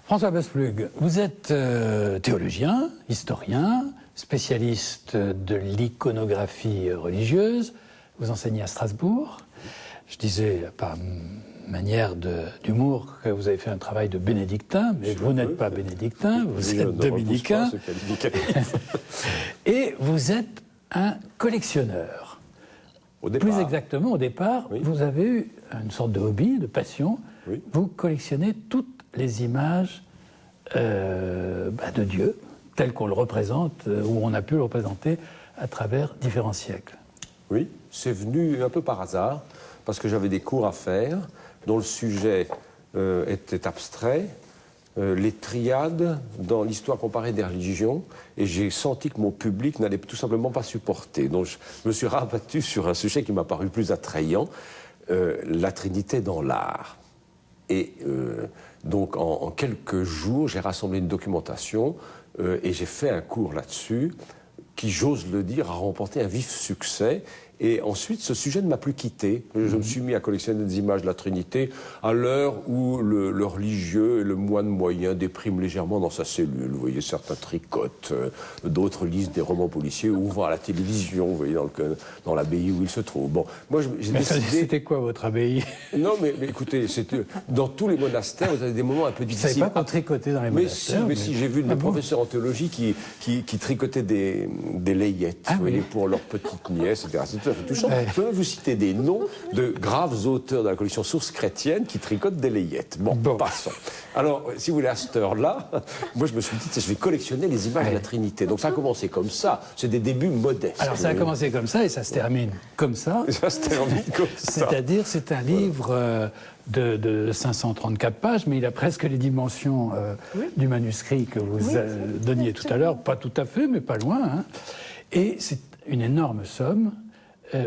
François Bespluc, vous êtes théologien, historien, spécialiste de l'iconographie religieuse. Vous enseignez à Strasbourg. Je disais, par manière d'humour, que vous avez fait un travail de bénédictin, mais vous n'êtes pas bénédictin, vous êtes dominicain. Et vous êtes un collectionneur. Au départ. Plus exactement, au départ, Oui. vous avez eu une sorte de hobby, de passion. Oui. Vous collectionnez toutes les images de Dieu, telles qu'on le représente, ou on a pu le représenter à travers différents siècles. Oui, c'est venu un peu par hasard, parce que j'avais des cours à faire, dont le sujet était abstrait, les triades dans l'histoire comparée des religions, et j'ai senti que mon public n'allait tout simplement pas supporter. Donc je me suis rabattu sur un sujet qui m'a paru plus attrayant, la Trinité dans l'art. Et donc en quelques jours, j'ai rassemblé une documentation et j'ai fait un cours là-dessus qui, j'ose le dire, a remporté un vif succès. Et ensuite, ce sujet ne m'a plus quitté. Je me suis mis à collectionner des images de la Trinité à l'heure où le religieux et le moine moyen dépriment légèrement dans sa cellule. Vous voyez, certains tricotent, d'autres lisent des romans policiers ou vont à la télévision, vous voyez, dans l'abbaye où ils se trouvent. Bon, moi, j'ai décidé... C'était quoi votre abbaye? Non, mais écoutez, dans tous les monastères, vous avez des moments un peu difficiles. Je ne savais pas qu'on tricotait dans les monastères. Mais si, j'ai vu des professeurs en théologie qui tricotaient des layettes, vous voyez, pour leurs petites nièces, etc. C'est tout à fait touchant. Ouais. Je peux même vous citer des noms de graves auteurs de la collection Sources chrétiennes qui tricotent des layettes. Bon, passons. Alors, si vous voulez, à cette heure-là, moi je me suis dit, je vais collectionner les images de la Trinité. Donc ça a commencé comme ça. C'est des débuts modestes. Alors ça a commencé comme ça et ça se termine comme ça. Ça se termine comme ça. C'est-à-dire, c'est un livre de 534 pages, mais il a presque les dimensions du manuscrit que vous donniez tout à l'heure. Pas tout à fait, mais pas loin. Hein. Et c'est une énorme somme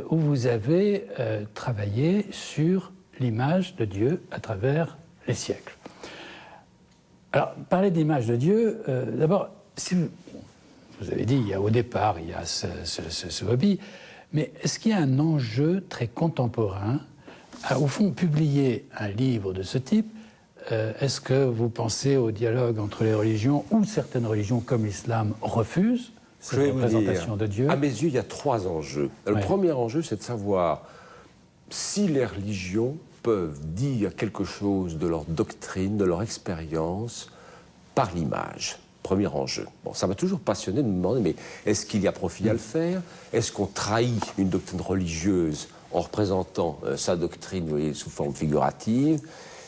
où vous avez travaillé sur l'image de Dieu à travers les siècles. Alors, parler d'image de Dieu, d'abord, si vous avez dit, au départ, il y a ce hobby, mais est-ce qu'il y a un enjeu très contemporain à, au fond, publier un livre de ce type est-ce que vous pensez au dialogue entre les religions, ou certaines religions comme l'islam refusent cette représentation de Dieu? À mes yeux, il y a 3 enjeux. Le premier enjeu, c'est de savoir si les religions peuvent dire quelque chose de leur doctrine, de leur expérience, par l'image. Premier enjeu. Bon, ça m'a toujours passionné de me demander, mais est-ce qu'il y a profit à le faire? Est-ce qu'on trahit une doctrine religieuse en représentant sa doctrine, vous voyez, sous forme figurative?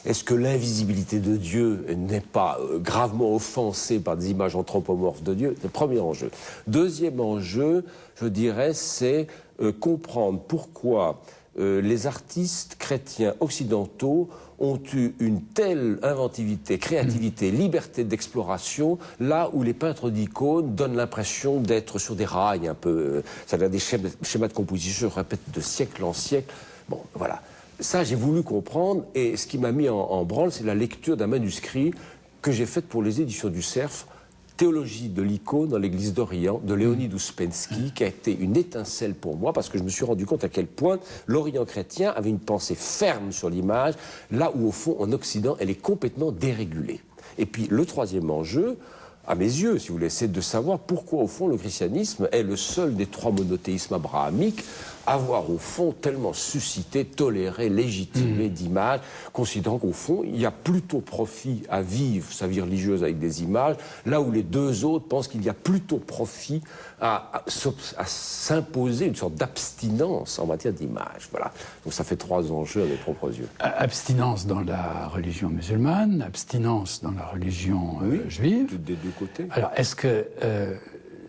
Est-ce que l'invisibilité de Dieu n'est pas gravement offensée par des images anthropomorphes de Dieu? C'est le premier enjeu. Deuxième enjeu, je dirais, c'est comprendre pourquoi les artistes chrétiens occidentaux ont eu une telle inventivité, créativité, liberté d'exploration, là où les peintres d'icônes donnent l'impression d'être sur des rails un peu. Ça a des schémas de composition, je répète, de siècle en siècle. Bon, voilà. Ça, j'ai voulu comprendre, et ce qui m'a mis en branle, c'est la lecture d'un manuscrit que j'ai fait pour les éditions du Cerf, Théologie de l'icône dans l'église d'Orient, de Léonide Ouspensky, qui a été une étincelle pour moi, parce que je me suis rendu compte à quel point l'Orient chrétien avait une pensée ferme sur l'image, là où, au fond, en Occident, elle est complètement dérégulée. Et puis, le troisième enjeu, à mes yeux, si vous voulez, c'est de savoir pourquoi, au fond, le christianisme est le seul des 3 monothéismes abrahamiques à avoir, au fond, tellement suscité, toléré, légitimé d'images, considérant qu'au fond, il y a plutôt profit à vivre sa vie religieuse avec des images, là où les 2 autres pensent qu'il y a plutôt profit à s'imposer une sorte d'abstinence en matière d'image. Voilà. Donc ça fait 3 enjeux à mes propres yeux. Abstinence dans la religion musulmane, abstinence dans la religion juive. Des 2 côtés. Alors, est-ce que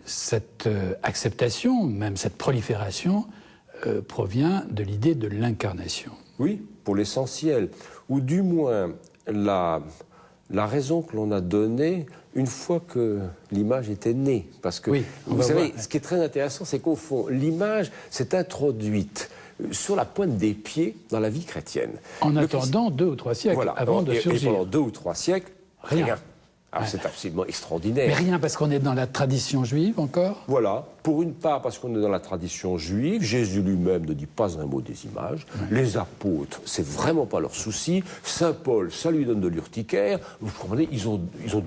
cette acceptation, même cette prolifération, provient de l'idée de l'incarnation? Oui, pour l'essentiel. Ou du moins, la raison que l'on a donnée une fois que l'image était née. Parce que, vous savez, ce qui est très intéressant, c'est qu'au fond, l'image s'est introduite sur la pointe des pieds dans la vie chrétienne. En attendant 2 ou 3 siècles avant de surgir. Et pendant 2 ou 3 siècles, rien. Alors c'est absolument extraordinaire. Mais rien parce qu'on est dans la tradition juive encore? Voilà. Pour une part, parce qu'on est dans la tradition juive, Jésus lui-même ne dit pas un mot des images. Les apôtres, c'est vraiment pas leur souci. Saint Paul, ça lui donne de l'urticaire. Vous comprenez, ils ont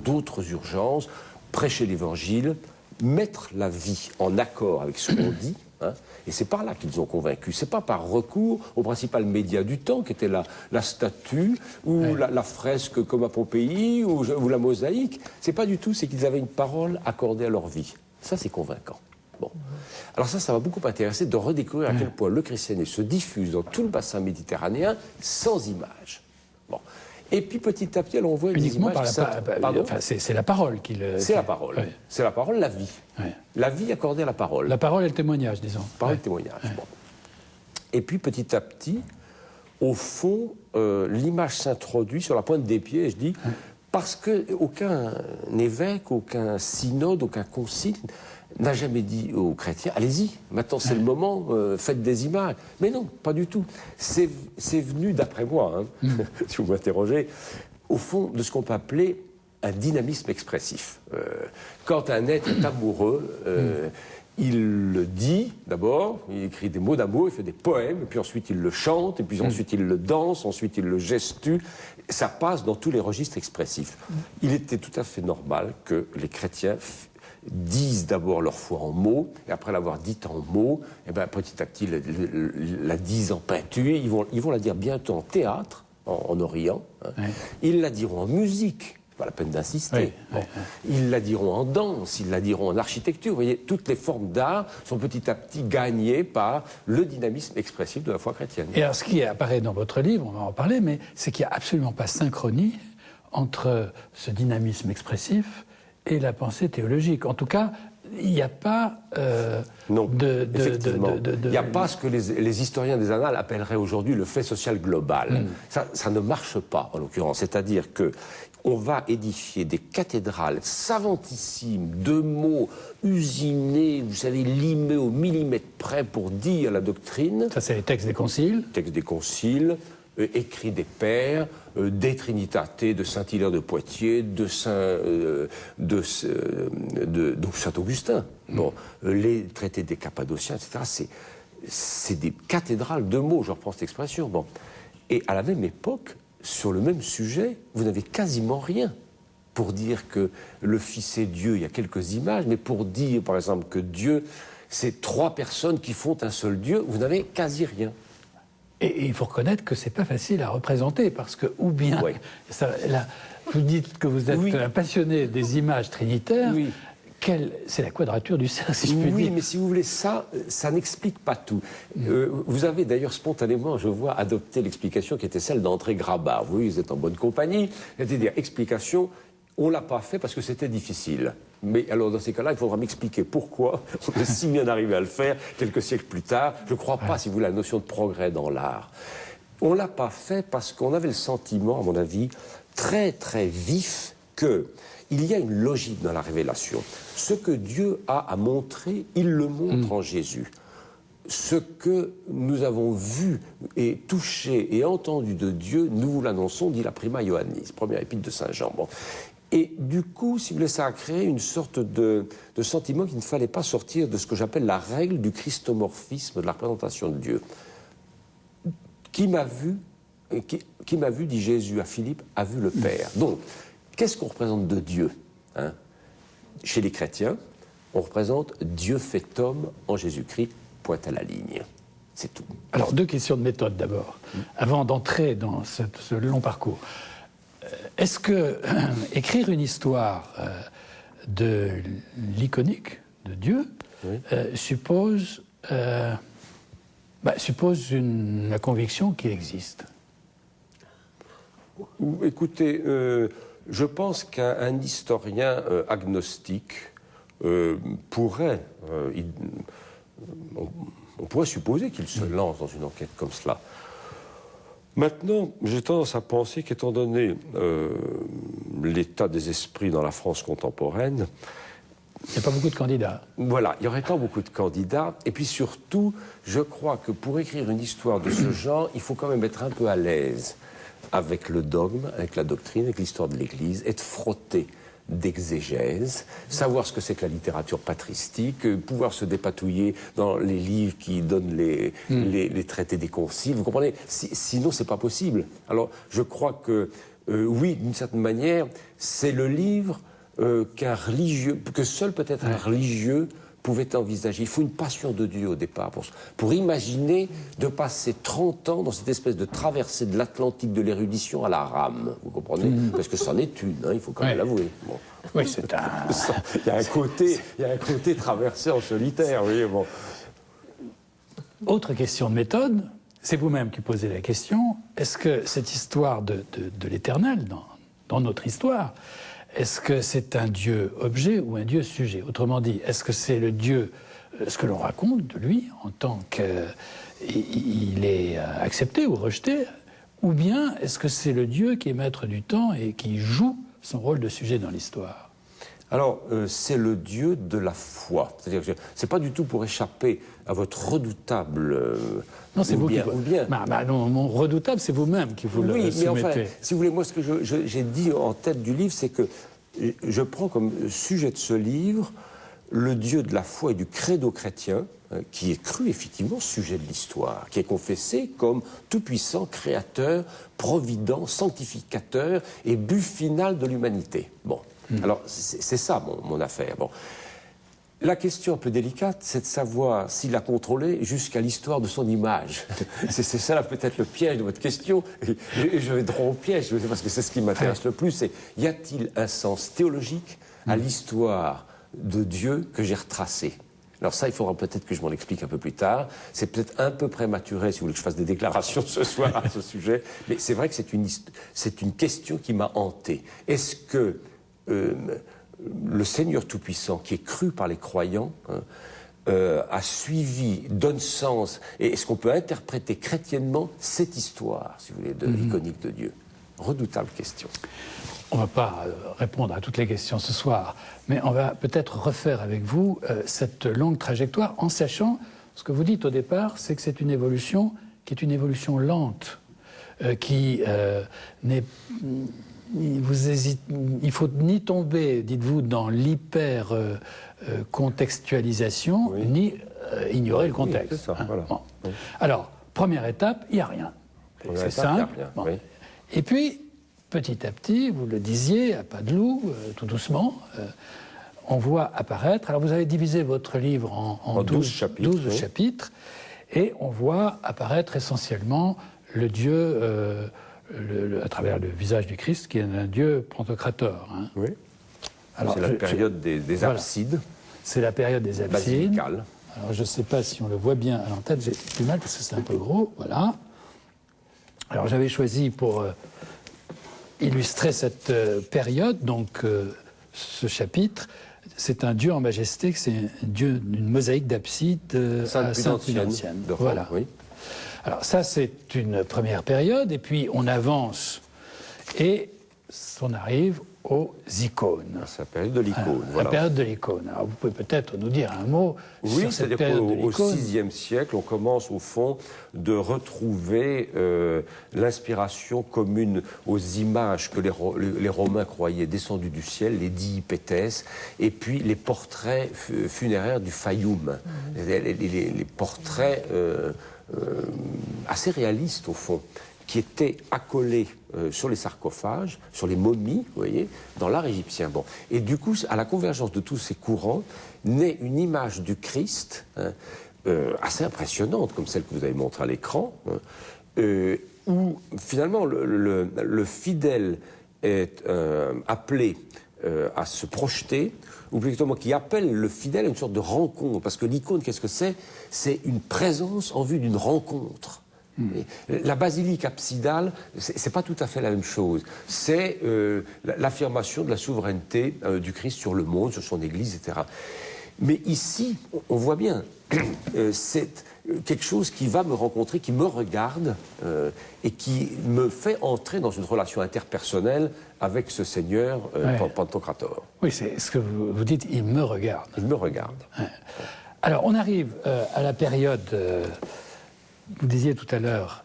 d'autres urgences. Prêcher l'évangile, mettre la vie en accord avec ce qu'on dit. Hein, et c'est par là qu'ils ont convaincu. C'est pas par recours au principal média du temps, qui était la statue, ou la fresque comme à Pompéi, ou la mosaïque. C'est pas du tout, c'est qu'ils avaient une parole accordée à leur vie. Ça, c'est convaincant. Bon. Alors ça m'a beaucoup intéressé de redécouvrir à quel point le christianisme se diffuse dans tout le bassin méditerranéen sans image. Bon. Et puis petit à petit, on voit des images c'est la parole qui le... C'est la parole. Oui. C'est la parole, la vie. Oui. La vie accordée à la parole. La parole et le témoignage, disons. Parole et le témoignage. Bon. Et puis petit à petit, au fond, l'image s'introduit sur la pointe des pieds, et je dis, parce qu'aucun évêque, aucun synode, aucun concile n'a jamais dit aux chrétiens, allez-y, maintenant c'est le moment, faites des images. Mais non, pas du tout. C'est venu, d'après moi, si vous m'interrogez, au fond de ce qu'on peut appeler un dynamisme expressif. Quand un être est amoureux, il le dit d'abord, il écrit des mots d'amour, il fait des poèmes, et puis ensuite il le chante, et puis ensuite il le danse, ensuite il le gestue. Ça passe dans tous les registres expressifs. Il était tout à fait normal que les chrétiens disent d'abord leur foi en mots, et après l'avoir dite en mots, et ben petit à petit la disent en peinture. Ils vont la dire bientôt en théâtre, en Orient. Ils la diront en musique. Pas la peine d'insister. Ils la diront en danse, ils la diront en architecture. Vous voyez, toutes les formes d'art sont petit à petit gagnées par le dynamisme expressif de la foi chrétienne. Et alors, ce qui apparaît dans votre livre, on va en parler, mais c'est qu'il n'y a absolument pas synchronie entre ce dynamisme expressif et la pensée théologique. En tout cas, il n'y a pas non, effectivement. Il n'y a pas ce que les historiens des annales appelleraient aujourd'hui le fait social global. Ça ne marche pas, en l'occurrence. C'est-à-dire que on va édifier des cathédrales savantissimes, de mots usinés, vous savez, limés au millimètre près pour dire la doctrine. Ça, c'est les textes des conciles. Textes des conciles, écrits des pères, des Trinitatés de Saint-Hilaire de Poitiers, de Saint-Augustin. Bon, les traités des Cappadociens, etc. C'est des cathédrales de mots, je reprends cette expression. Bon. Et à la même époque, sur le même sujet, vous n'avez quasiment rien pour dire que le Fils est Dieu. Il y a quelques images, mais pour dire, par exemple, que Dieu, c'est 3 personnes qui font un seul Dieu, vous n'avez quasi rien. Et il faut reconnaître que c'est pas facile à représenter, parce que, ou bien, Oui. vous dites que vous êtes un passionné des images trinitaires, Oui. C'est la quadrature du cercle, si je puis Oui, dire. mais si vous voulez, ça n'explique pas tout. Vous avez d'ailleurs spontanément, je vois, adopté l'explication qui était celle d'André Grabat. Oui, vous êtes en bonne compagnie. C'est-à-dire, explication, on ne l'a pas fait parce que c'était difficile. Mais alors, dans ces cas-là, il faudra m'expliquer pourquoi on est si bien arrivé à le faire quelques siècles plus tard. Je ne crois pas, si vous voulez, à la notion de progrès dans l'art. On ne l'a pas fait parce qu'on avait le sentiment, à mon avis, très, très vif que il y a une logique dans la révélation. Ce que Dieu a à montrer, il le montre en Jésus. Ce que nous avons vu et touché et entendu de Dieu, nous vous l'annonçons, dit la Prima Ioannis, première épître de Saint Jean. Bon. Et du coup, si vous voulez, ça a créé une sorte de sentiment qu'il ne fallait pas sortir de ce que j'appelle la règle du christomorphisme, de la représentation de Dieu. Qui m'a vu, dit Jésus à Philippe, a vu le Père. Donc, qu'est-ce qu'on représente de Dieu, hein? Chez les chrétiens, on représente Dieu fait homme en Jésus-Christ, point à la ligne. C'est tout. Alors, 2 questions de méthode d'abord, avant d'entrer dans ce long parcours. Est-ce que écrire une histoire de l'iconique de Dieu suppose la conviction qu'il existe? Écoutez, je pense qu'un historien agnostique pourrait supposer qu'il se lance dans une enquête comme cela. Maintenant, j'ai tendance à penser qu'étant donné l'état des esprits dans la France contemporaine, il n'y a pas beaucoup de candidats. Voilà, il n'y aurait pas beaucoup de candidats. Et puis surtout, je crois que pour écrire une histoire de ce genre, il faut quand même être un peu à l'aise avec le dogme, avec la doctrine, avec l'histoire de l'Église, être frotté d'exégèse, savoir ce que c'est que la littérature patristique, pouvoir se dépatouiller dans les livres qui donnent les traités des conciles. Vous comprenez? Sinon, c'est pas possible. Alors, je crois que, oui, d'une certaine manière, c'est le livre qu'un religieux, que seul peut-être un religieux pouvait envisager. Il faut une passion de Dieu au départ pour imaginer de passer 30 ans dans cette espèce de traversée de l'Atlantique de l'érudition à la rame. Vous comprenez? Parce que c'en est une, hein, il faut quand même l'avouer. Bon. Oui, c'est un... Il y a un côté traversé en solitaire, oui, bon. Autre question de méthode, c'est vous-même qui posez la question. Est-ce que cette histoire de l'éternel, dans notre histoire, est-ce que c'est un Dieu objet ou un Dieu sujet? Autrement dit, est-ce que c'est le Dieu, ce que l'on raconte de lui, en tant qu'il est accepté ou rejeté, ou bien est-ce que c'est le Dieu qui est maître du temps et qui joue son rôle de sujet dans l'histoire? Alors, c'est le Dieu de la foi. C'est-à-dire que c'est pas du tout pour échapper à votre redoutable... non, c'est vous qui... bien. Non, mon redoutable, c'est vous-même qui vous le soumettez. Oui, mais enfin, si vous voulez, moi, ce que j'ai dit en tête du livre, c'est que je prends comme sujet de ce livre le Dieu de la foi et du credo chrétien, qui est cru, effectivement, sujet de l'histoire, qui est confessé comme tout-puissant, créateur, provident, sanctificateur et but final de l'humanité. Bon. Alors, c'est ça mon affaire. Bon. La question un peu délicate, c'est de savoir s'il a contrôlé jusqu'à l'histoire de son image. C'est ça là peut-être le piège de votre question. Et je vais droit au piège, parce que c'est ce qui m'intéresse le plus. C'est, y a-t-il un sens théologique à l'histoire de Dieu que j'ai retracée? Alors ça, il faudra peut-être que je m'en explique un peu plus tard. C'est peut-être un peu prématuré, si vous voulez que je fasse des déclarations ce soir à ce sujet. Mais c'est vrai que c'est une question qui m'a hanté. Est-ce que le Seigneur Tout-Puissant, qui est cru par les croyants, a suivi, donne sens, et est-ce qu'on peut interpréter chrétiennement cette histoire, si vous voulez, de l'iconique de Dieu? Redoutable question. On ne va pas répondre à toutes les questions ce soir, mais on va peut-être refaire avec vous cette longue trajectoire en sachant, ce que vous dites au départ, c'est que c'est une évolution qui est une évolution lente, qui n'est... il faut ni tomber, dites-vous, dans l'hyper-contextualisation, ni ignorer le contexte. Oui, c'est ça, voilà. Bon. Alors, première étape, il n'y a rien. C'est simple. Oui. Et puis, petit à petit, vous le disiez, à pas de loup, tout doucement, on voit apparaître. Alors, vous avez divisé votre livre en 12 chapitres, 12 chapitres, et on voit apparaître essentiellement le Dieu, à travers le visage du Christ, qui est un Dieu pantocrator. Hein. Oui. C'est la période des absides. Voilà. C'est la période des absides. Basilicales. Alors, je ne sais pas si on le voit bien à l'entête, j'ai du mal parce que c'est un peu gros. Voilà. Alors, j'avais choisi pour illustrer cette période, donc ce chapitre, c'est un Dieu en majesté, c'est un Dieu d'une mosaïque d'absides à Sainte-Pudentienne. Voilà. Oui. Alors, ça, c'est une première période, et puis on avance et on arrive aux icônes. C'est la période de l'icône. Voilà. La période de l'icône. Alors, vous pouvez peut-être nous dire un mot sur cette période de l'icône. Au VIe siècle, on commence au fond de retrouver l'inspiration commune aux images que les Romains croyaient descendues du ciel, les diipétès, et puis les portraits funéraires du Fayoum. Les portraits assez réalistes, au fond, qui étaient accolés sur les sarcophages, sur les momies, vous voyez, dans l'art égyptien. Bon. Et du coup, à la convergence de tous ces courants, naît une image du Christ assez impressionnante, comme celle que vous avez montrée à l'écran, où finalement le fidèle est appelé à se projeter, ou plutôt qui appelle le fidèle à une sorte de rencontre. Parce que l'icône, qu'est-ce que c'est? C'est une présence en vue d'une rencontre. La basilique absidale, c'est pas tout à fait la même chose. C'est l'affirmation de la souveraineté du Christ sur le monde, sur son Église, etc. Mais ici, on voit bien, c'est quelque chose qui va me rencontrer, qui me regarde et qui me fait entrer dans une relation interpersonnelle avec ce Seigneur Pantocrator. Oui, c'est ce que vous dites, il me regarde. Il me regarde. Ouais. Alors, on arrive à la période... vous disiez tout à l'heure,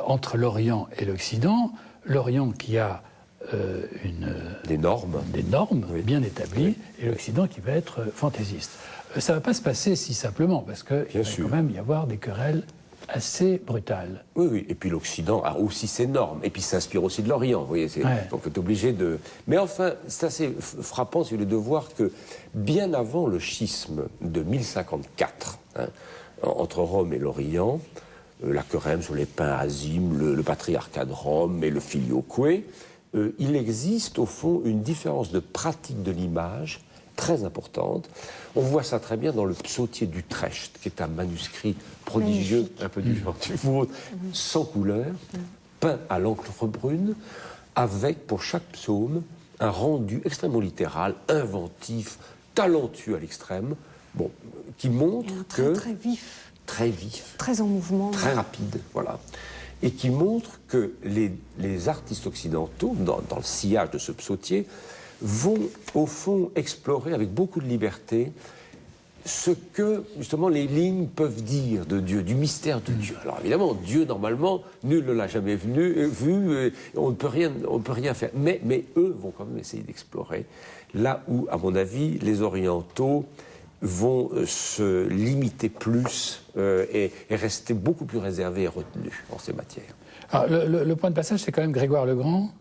entre l'Orient et l'Occident, l'Orient qui a des normes oui, bien établies, et l'Occident qui va être fantaisiste. Ça ne va pas se passer si simplement, parce qu'il va quand même y avoir des querelles assez brutales. Oui, oui, et puis l'Occident a aussi ses normes, et puis s'inspire aussi de l'Orient, vous voyez, donc on est obligé de... Mais enfin, c'est assez frappant, si vous voulez, de voir que bien avant le schisme de 1054, entre Rome et l'Orient, la querelle sur les pains azimes, le patriarcat de Rome et le filioque, il existe au fond une différence de pratique de l'image très importante. On voit ça très bien dans le psautier d'Utrecht, qui est un manuscrit prodigieux, un peu du genre du vôtre, sans couleur, peint à l'encre brune, avec pour chaque psaume un rendu extrêmement littéral, inventif, talentueux à l'extrême, bon, qui montre que... Très vif. Très vif. Très en mouvement. Très rapide, voilà. Et qui montre que les artistes occidentaux, dans le sillage de ce psautier, vont, au fond, explorer avec beaucoup de liberté ce que, justement, les lignes peuvent dire de Dieu, du mystère de Dieu. Alors, évidemment, Dieu, normalement, nul ne l'a jamais vu, on ne peut rien faire. Mais eux vont quand même essayer d'explorer, là où, à mon avis, les Orientaux vont se limiter plus et rester beaucoup plus réservés et retenus en ces matières. Alors, le point de passage, c'est quand même Grégoire le Grand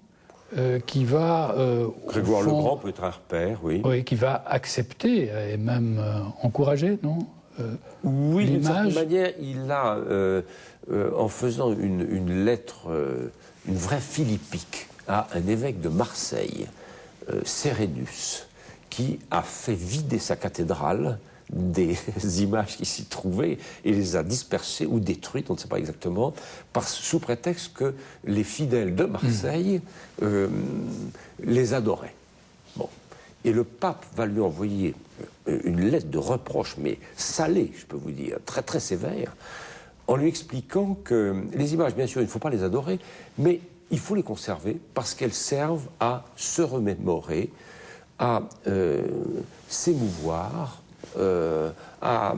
qui va... Grégoire le Grand peut être un repère, oui. Oui, qui va accepter et même encourager, non oui, d'une certaine manière, il a, en faisant une lettre, une vraie philippique à un évêque de Marseille, Sérénus, qui a fait vider sa cathédrale des images qui s'y trouvaient et les a dispersées ou détruites, on ne sait pas exactement, sous prétexte que les fidèles de Marseille les adoraient. Bon. Et le pape va lui envoyer une lettre de reproche, mais salée, je peux vous dire, très très sévère, en lui expliquant que les images, bien sûr, il ne faut pas les adorer, mais il faut les conserver parce qu'elles servent à se remémorer, à s'émouvoir, à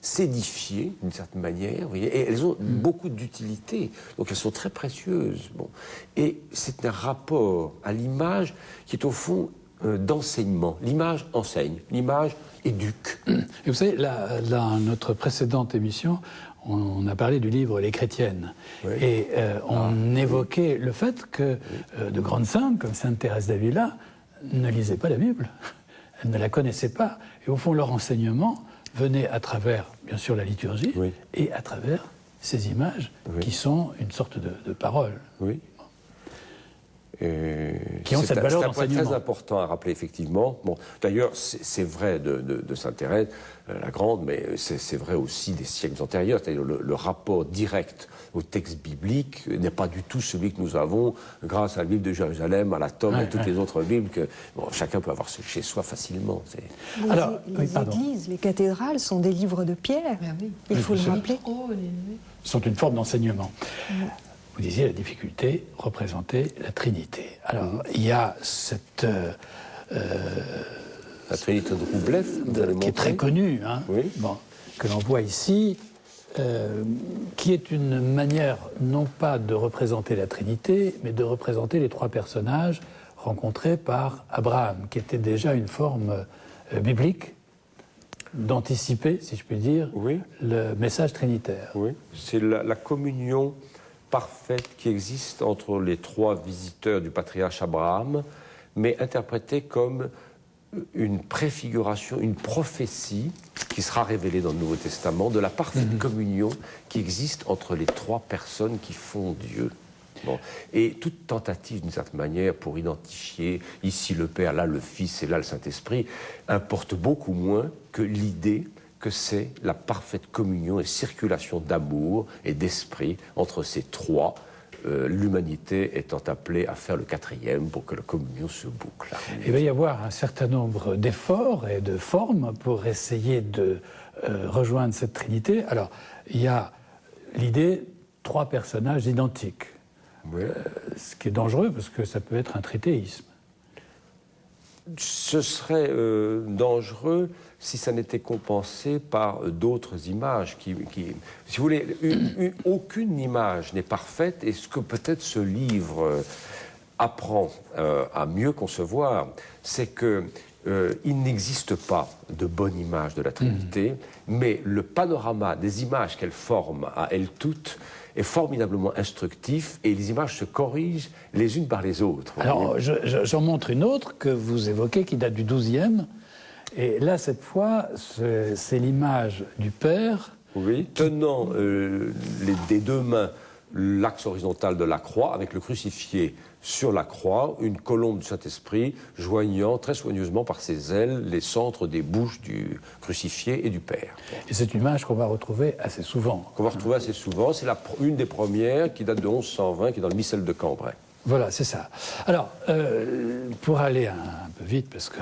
s'édifier d'une certaine manière, vous voyez, et elles ont beaucoup d'utilité, donc elles sont très précieuses. Bon. Et c'est un rapport à l'image qui est au fond d'enseignement. L'image enseigne, l'image éduque. Et vous savez, dans notre précédente émission, on a parlé du livre Les Chrétiennes. Oui. Et on évoquait le fait que de grandes saintes, comme Sainte Thérèse d'Avila, ne lisaient pas la Bible. Elles ne la connaissaient pas. Et au fond, leur enseignement venait à travers, bien sûr, la liturgie, et à travers ces images qui sont une sorte de paroles. Oui. Qui ont cette valeur d'enseignement. C'est un point très important à rappeler, effectivement. Bon, d'ailleurs, c'est vrai de Sainte Thérèse, la Grande, mais c'est vrai aussi des siècles antérieurs. C'est-à-dire le rapport direct au texte biblique n'est pas du tout celui que nous avons grâce à la Bible de Jérusalem, à la Tome et toutes les autres Bibles que chacun peut avoir chez soi facilement. Les églises, les cathédrales sont des livres de pierre. Il faut le rappeler. Sont une forme d'enseignement. Vous disiez la difficulté, représenter la Trinité. Alors, il y a cette... la Trinité de Roublev, qui est très connue, que l'on voit ici, qui est une manière, non pas de représenter la Trinité, mais de représenter les trois personnages rencontrés par Abraham, qui était déjà une forme biblique d'anticiper, si je puis dire, le message trinitaire. Oui, c'est la communion parfaite qui existe entre les trois visiteurs du patriarche Abraham, mais interprétée comme une préfiguration, une prophétie qui sera révélée dans le Nouveau Testament de la parfaite communion qui existe entre les trois personnes qui font Dieu. Bon. Et toute tentative, d'une certaine manière, pour identifier ici le Père, là le Fils et là le Saint-Esprit, importe beaucoup moins que l'idée que c'est la parfaite communion et circulation d'amour et d'esprit entre ces trois, l'humanité étant appelée à faire le quatrième pour que la communion se boucle. Il va y avoir un certain nombre d'efforts et de formes pour essayer de rejoindre cette Trinité. Alors, il y a l'idée, trois personnages identiques, ce qui est dangereux parce que ça peut être un tritéisme. Ce serait dangereux si ça n'était compensé par d'autres images si vous voulez, aucune image n'est parfaite, et ce que peut-être ce livre apprend à mieux concevoir, c'est que il n'existe pas de bonne image de la Trinité, mais le panorama des images qu'elle forme à elles toutes est formidablement instructif, et les images se corrigent les unes par les autres. Alors, j'en montre une autre que vous évoquez, qui date du XIIe, et là, cette fois, c'est l'image du Père... tenant des deux mains l'axe horizontal de la croix, avec le crucifié sur la croix, une colombe du Saint-Esprit joignant très soigneusement par ses ailes les centres des bouches du crucifié et du Père. Et c'est une image qu'on va retrouver assez souvent. C'est une des premières qui date de 1120, qui est dans le missel de Cambrai. Voilà, c'est ça. Alors, pour aller un peu vite, parce que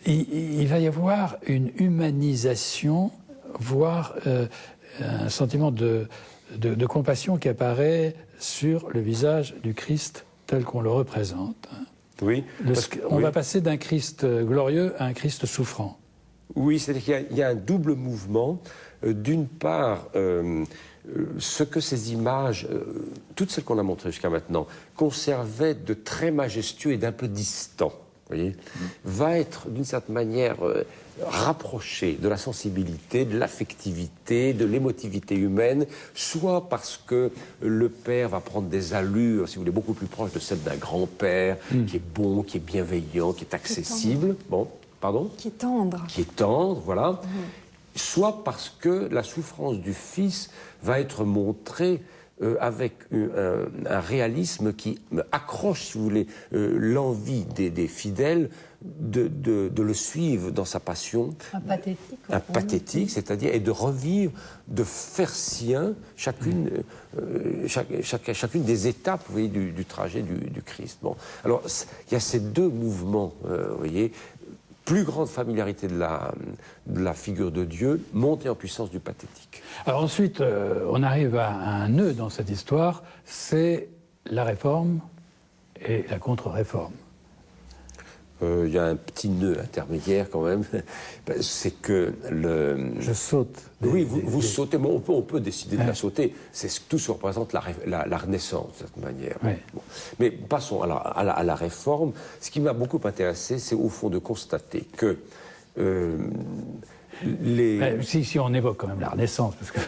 il va y avoir une humanisation, voire un sentiment de compassion qui apparaît sur le visage du Christ tel qu'on le représente. Oui. On va passer d'un Christ glorieux à un Christ souffrant. Oui, c'est-à-dire qu'il y a un double mouvement. D'une part, ce que ces images, toutes celles qu'on a montrées jusqu'à maintenant, conservaient de très majestueux et d'un peu distant, voyez, va être d'une certaine manière rapproché de la sensibilité, de l'affectivité, de l'émotivité humaine, soit parce que le père va prendre des allures, si vous voulez, beaucoup plus proches de celles d'un grand-père, qui est bon, qui est bienveillant, qui est accessible. Qui est tendre, voilà. Soit parce que la souffrance du Fils va être montrée avec un réalisme qui accroche, si vous voulez, l'envie des fidèles de le suivre dans sa passion. Un pathétique, c'est-à-dire, et de revivre, de faire sien chacune des étapes, vous voyez, du trajet du Christ. Bon. Alors, il y a ces deux mouvements, vous voyez, plus grande familiarité de la figure de Dieu, montée en puissance du pathétique. Alors ensuite, on arrive à un nœud dans cette histoire, c'est la réforme et la contre-réforme. Il y a un petit nœud intermédiaire quand même, c'est que Je saute. Oui, vous sautez, mais on peut décider de la sauter. C'est tout ce que représente la Renaissance, de cette manière. Oui. Bon. Mais passons à la réforme. Ce qui m'a beaucoup intéressé, c'est au fond de constater que Si on évoque quand même la Renaissance, parce que...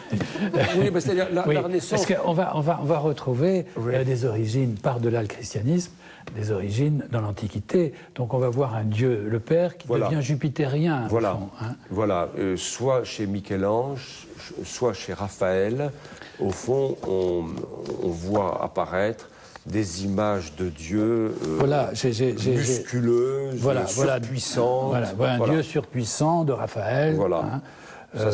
Oui, mais c'est-à-dire la Renaissance... Parce qu'on va retrouver des origines par-delà le christianisme, des origines dans l'Antiquité. Donc on va voir un Dieu, le Père, qui devient jupitérien. Voilà, au fond, hein. voilà. Soit chez Michel-Ange, soit chez Raphaël, au fond, on voit apparaître des images de Dieu musculeuses, surpuissantes. Voilà, un Dieu surpuissant de Raphaël. Voilà. Hein.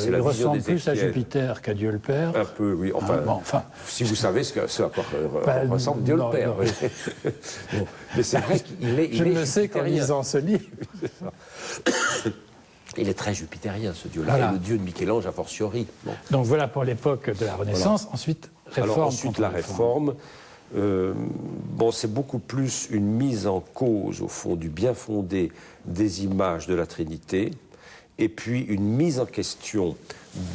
Il ressemble plus à Jupiter qu'à Dieu le Père. Un peu, oui. Enfin, si vous savez ce à quoi ressemble Dieu le Père. Bon. Mais c'est vrai qu'il est... Je ne le sais qu'en lisant ce livre. Il est très jupitérien, ce Dieu-là. Et le Dieu de Michel-Ange, a fortiori. Bon. Donc voilà pour l'époque de la Renaissance. Ensuite, la réforme. C'est beaucoup plus une mise en cause, au fond, du bien fondé des images de la Trinité, et puis une mise en question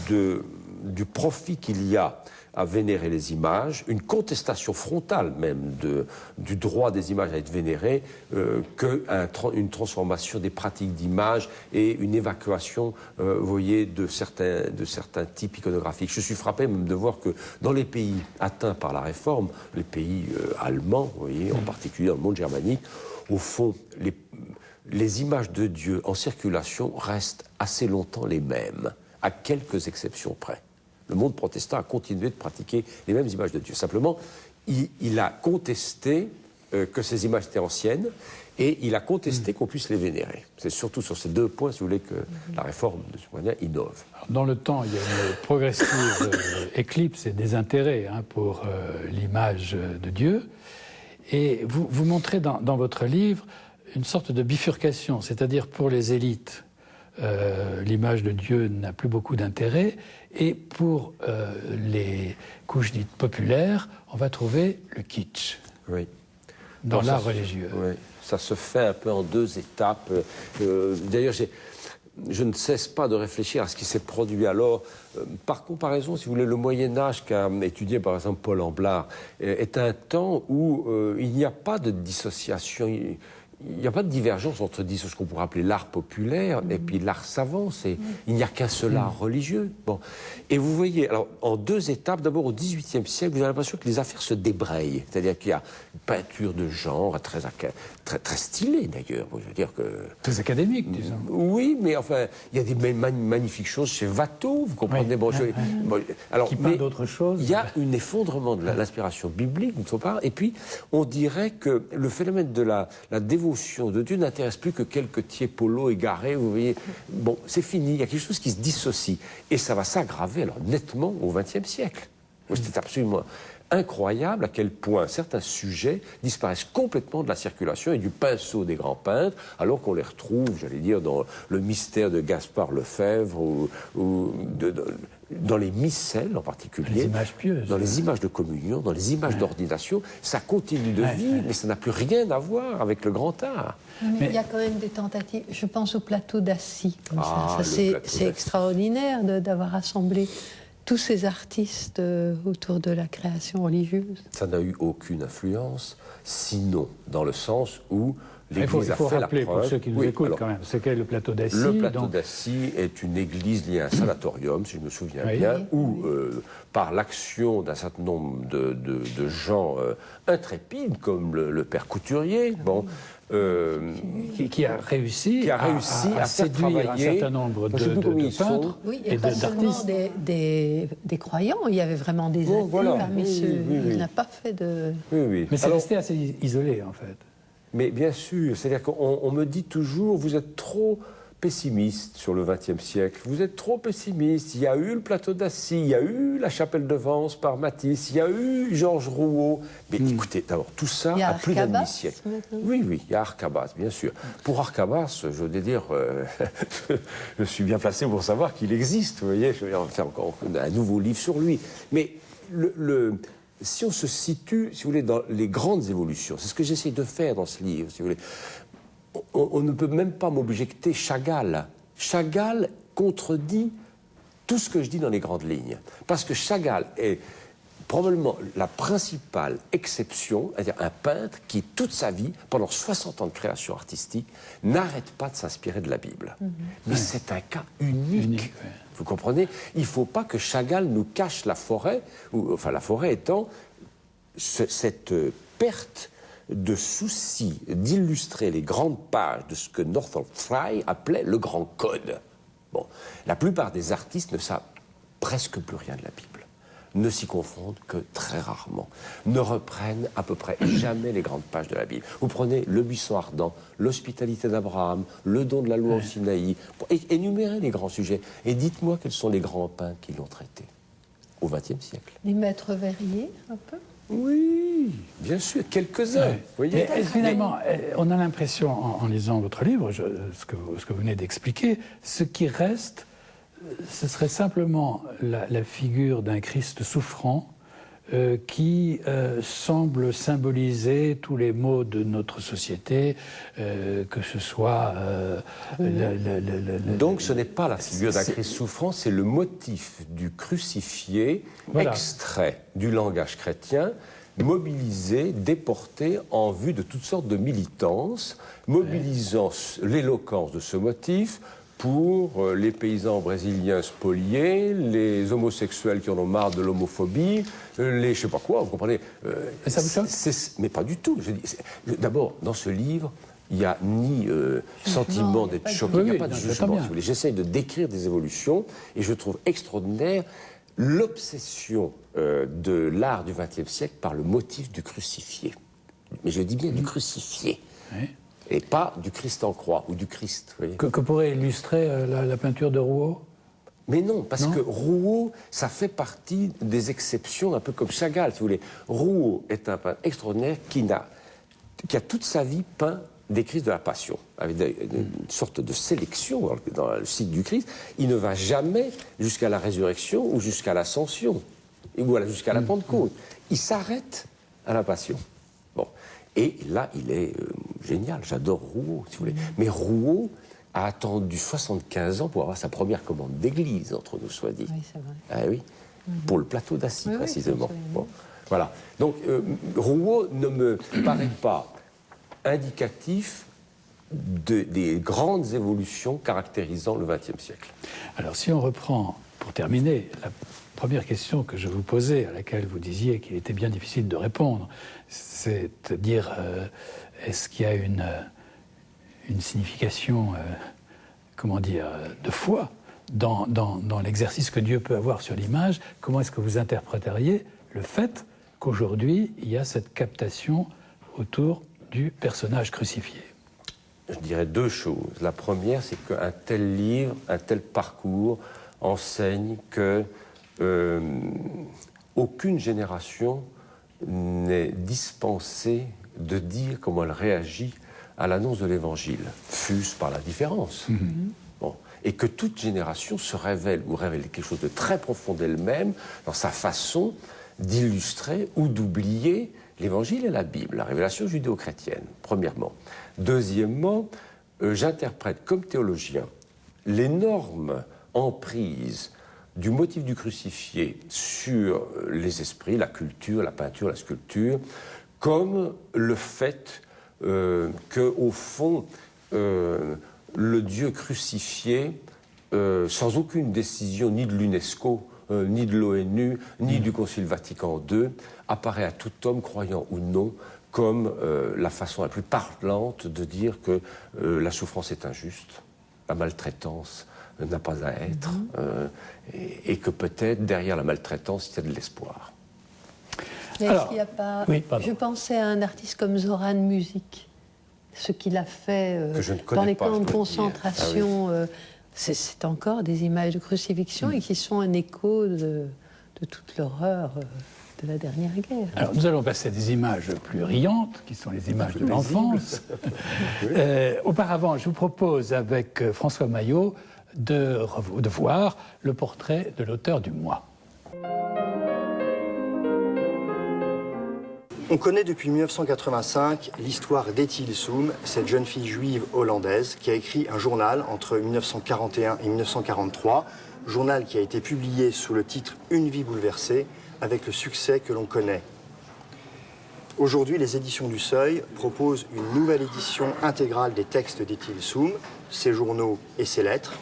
du profit qu'il y a à vénérer les images, une contestation frontale même du droit des images à être vénérées, qu'une transformation des pratiques d'image et une évacuation, vous voyez, de certains types iconographiques. Je suis frappé même de voir que dans les pays atteints par la réforme, les pays allemands, vous voyez, en particulier dans le monde germanique, au fond, les images de Dieu en circulation restent assez longtemps les mêmes, à quelques exceptions près. Le monde protestant a continué de pratiquer les mêmes images de Dieu. Simplement, il a contesté que ces images étaient anciennes et il a contesté qu'on puisse les vénérer. C'est surtout sur ces deux points, si vous voulez, que la réforme, de ce point de vue, innove. Dans le temps, il y a une progressive éclipse et désintérêt pour l'image de Dieu. Et vous montrez dans votre livre une sorte de bifurcation, c'est-à-dire pour les élites, l'image de Dieu n'a plus beaucoup d'intérêt, et pour les couches dites populaires, on va trouver le kitsch dans l'art religieux. Oui, ça se fait un peu en deux étapes. D'ailleurs, je ne cesse pas de réfléchir à ce qui s'est produit alors. Par comparaison, si vous voulez, le Moyen-Âge qu'a étudié par exemple Paul Amblard est un temps où il n'y a pas de dissociation. Il n'y a pas de divergence entre ce qu'on pourrait appeler l'art populaire et puis l'art savant. Il n'y a qu'un seul art religieux. Bon. Et vous voyez, alors, en deux étapes, d'abord au XVIIIe siècle, vous avez l'impression que les affaires se débrayent. C'est-à-dire qu'il y a une peinture de genre très stylée, d'ailleurs. Je veux dire que... Très académique, disons. Oui, mais enfin, il y a des magnifiques choses chez Watteau, vous comprenez. Qui peint d'autres choses. Il y a un effondrement de l'inspiration biblique, d'une part, et puis on dirait que le phénomène de la dévotion de Dieu n'intéresse plus que quelques tiépolos égarés, vous voyez. Bon, c'est fini, il y a quelque chose qui se dissocie. Et ça va s'aggraver, alors, nettement au XXe siècle. C'est absolument incroyable à quel point certains sujets disparaissent complètement de la circulation et du pinceau des grands peintres, alors qu'on les retrouve, j'allais dire, dans le mystère de Gaspard Lefebvre ou dans les missels en particulier. Les images pieuses. Dans les images de communion, dans les images d'ordination. Ça continue de vivre, mais ça n'a plus rien à voir avec le grand art. Mais il y a quand même des tentatives. Je pense au plateau d'Assy, comme ça. C'est extraordinaire d'avoir rassemblé tous ces artistes autour de la création religieuse. Ça n'a eu aucune influence, sinon dans le sens où l'Église a fait la preuve. Il faut rappeler pour ceux qui nous écoutent quand même, c'est qu'est le plateau d'Assy. Le plateau d'Assy est une église liée à un sanatorium, si je me souviens bien, où, par l'action d'un certain nombre de gens intrépides, comme le père Couturier, qui a réussi à séduire un certain nombre de peintres et pas seulement des croyants, il y avait vraiment des athées parmi ceux. Il n'a pas fait de... Mais c'est resté assez isolé, en fait. Mais bien sûr, c'est-à-dire qu'on me dit toujours, vous êtes trop pessimiste sur le XXe siècle, vous êtes trop pessimiste. Il y a eu le plateau d'Assy, il y a eu la chapelle de Vence par Matisse, il y a eu Georges Rouault. Mais écoutez, d'abord, tout ça a plus d'un demi-siècle. Oui, il y a Arcabas, bien sûr. Pour Arcabas, je veux dire, je suis bien placé pour savoir qu'il existe, vous voyez, je vais en faire encore un nouveau livre sur lui. Mais si on se situe, si vous voulez, dans les grandes évolutions, c'est ce que j'essaie de faire dans ce livre, si vous voulez, on ne peut même pas m'objecter Chagall. Chagall contredit tout ce que je dis dans les grandes lignes. Parce que Chagall est probablement la principale exception, c'est-à-dire un peintre qui, toute sa vie, pendant 60 ans de création artistique, n'arrête pas de s'inspirer de la Bible. Mais c'est un cas unique. Vous comprenez? Il ne faut pas que Chagall nous cache la forêt, enfin la forêt étant cette perte de souci d'illustrer les grandes pages de ce que Northrop Frye appelait le grand code. Bon, la plupart des artistes ne savent presque plus rien de la Bible, ne s'y confrontent que très rarement, ne reprennent à peu près jamais les grandes pages de la Bible. Vous prenez le buisson ardent, l'hospitalité d'Abraham, le don de la loi au Sinaï, énumérez les grands sujets et dites-moi quels sont les grands peintres qui l'ont traité au XXe siècle. Les maîtres verriers, un peu? Oui, bien sûr, quelques-uns. Vous voyez. Mais finalement, on a l'impression, en lisant votre livre, ce que vous venez d'expliquer, ce qui reste, ce serait simplement la figure d'un Christ souffrant qui semble symboliser tous les maux de notre société, que ce soit... Donc ce n'est pas la figure d'un Christ souffrant, c'est le motif du crucifié, extrait du langage chrétien, mobilisé, déporté en vue de toutes sortes de militances, mobilisant l'éloquence de ce motif pour les paysans brésiliens spoliés, les homosexuels qui en ont marre de l'homophobie, les je sais pas quoi, vous comprenez. Ça vous choque ? Mais pas du tout. D'abord, dans ce livre, il n'y a ni sentiment d'être choqué, il n'y a pas de jugement. Si vous voulez. J'essaie de décrire des évolutions et je trouve extraordinaire l'obsession de l'art du XXe siècle par le motif du crucifié. Mais je dis bien du crucifié. Oui. Et pas du Christ en croix ou du Christ. Vous voyez. Que pourrait illustrer la peinture de Rouault ? Mais non, parce que Rouault, ça fait partie des exceptions, un peu comme Chagall, si vous voulez. Rouault est un peintre extraordinaire qui a toute sa vie peint des Christ de la Passion, avec une sorte de sélection dans le cycle du Christ. Il ne va jamais jusqu'à la résurrection ou jusqu'à l'ascension, ou jusqu'à la Pentecôte. Il s'arrête à la Passion. Bon. Et là, il est génial. J'adore Rouault, si vous voulez. Mais Rouault a attendu 75 ans pour avoir sa première commande d'église, entre nous soit dit. Oui, c'est vrai. Ah oui, pour le plateau d'Assy, précisément. Bon. Voilà. Donc, Rouault ne me paraît pas indicatif des grandes évolutions caractérisant le XXe siècle. Alors, si on reprend, pour terminer, la première question que je vous posais, à laquelle vous disiez qu'il était bien difficile de répondre, c'est de dire, est-ce qu'il y a une signification, de foi dans l'exercice que Dieu peut avoir sur l'image? Comment est-ce que vous interpréteriez le fait qu'aujourd'hui, il y a cette captation autour du personnage crucifié? Je dirais deux choses. La première, c'est qu'un tel livre, un tel parcours enseigne que aucune génération n'est dispensée de dire comment elle réagit à l'annonce de l'Évangile, fût-ce par la différence. Bon. Et que toute génération se révèle ou révèle quelque chose de très profond d'elle-même dans sa façon d'illustrer ou d'oublier l'Évangile et la Bible, la révélation judéo-chrétienne, premièrement. Deuxièmement, j'interprète comme théologien l'énorme emprise du motif du crucifié sur les esprits, la culture, la peinture, la sculpture, comme le fait qu'au fond, le Dieu crucifié, sans aucune décision ni de l'UNESCO, ni de l'ONU, ni du Concile Vatican II, apparaît à tout homme, croyant ou non, comme la façon la plus parlante de dire que la souffrance est injuste, la maltraitance n'a pas à être, et que peut-être derrière la maltraitance, il y a de l'espoir. Mais est-ce qu'il n'y a pas... Oui, je pensais à un artiste comme Zoran Music, ce qu'il a fait dans les camps de concentration. C'est encore des images de crucifixion et qui sont un écho de toute l'horreur de la dernière guerre. Alors nous allons passer à des images plus riantes, qui sont les images de l'enfance. Auparavant, je vous propose avec François Maillot de voir le portrait de l'auteur du Moi. On connaît depuis 1985 l'histoire d'Etty Ilsoum, cette jeune fille juive hollandaise qui a écrit un journal entre 1941 et 1943, journal qui a été publié sous le titre « Une vie bouleversée », avec le succès que l'on connaît. Aujourd'hui, les éditions du Seuil proposent une nouvelle édition intégrale des textes d'Étile Soum, ses journaux et ses lettres.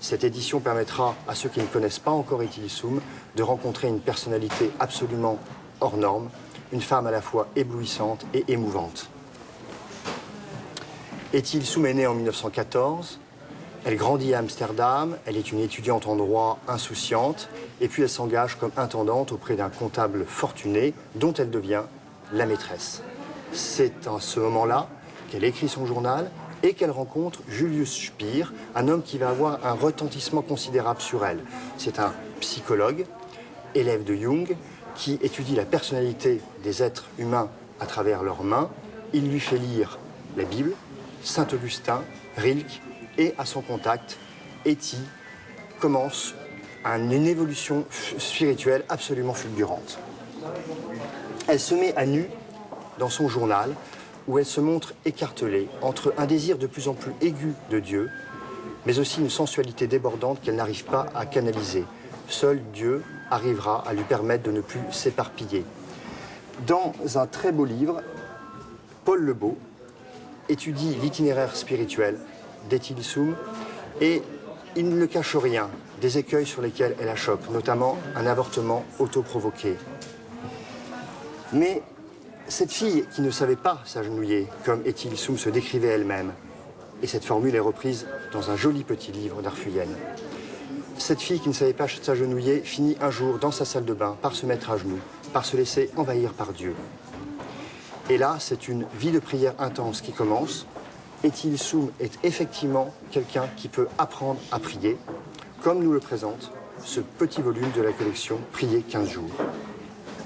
Cette édition permettra à ceux qui ne connaissent pas encore Étile Soum de rencontrer une personnalité absolument hors norme, une femme à la fois éblouissante et émouvante. Étile Soum est née en 1914. Elle grandit à Amsterdam, elle est une étudiante en droit insouciante, et puis elle s'engage comme intendante auprès d'un comptable fortuné dont elle devient la maîtresse. C'est à ce moment-là qu'elle écrit son journal et qu'elle rencontre Julius Spier, un homme qui va avoir un retentissement considérable sur elle. C'est un psychologue, élève de Jung, qui étudie la personnalité des êtres humains à travers leurs mains. Il lui fait lire la Bible, Saint-Augustin, Rilke, et à son contact, Etty commence une évolution spirituelle absolument fulgurante. Elle se met à nu dans son journal, où elle se montre écartelée entre un désir de plus en plus aigu de Dieu, mais aussi une sensualité débordante qu'elle n'arrive pas à canaliser. Seul Dieu arrivera à lui permettre de ne plus s'éparpiller. Dans un très beau livre, Paul Lebeau étudie l'itinéraire spirituel d'Étile Soum et il ne cache rien des écueils sur lesquels elle achoppe, notamment un avortement autoprovoqué. Mais cette fille qui ne savait pas s'agenouiller, comme Étile Soum se décrivait elle-même, et cette formule est reprise dans un joli petit livre d'Arfuyenne. Cette fille qui ne savait pas s'agenouiller finit un jour dans sa salle de bain par se mettre à genoux, par se laisser envahir par Dieu. Et là, c'est une vie de prière intense qui commence. Étile Soum est effectivement quelqu'un qui peut apprendre à prier, comme nous le présente ce petit volume de la collection Prier 15 jours.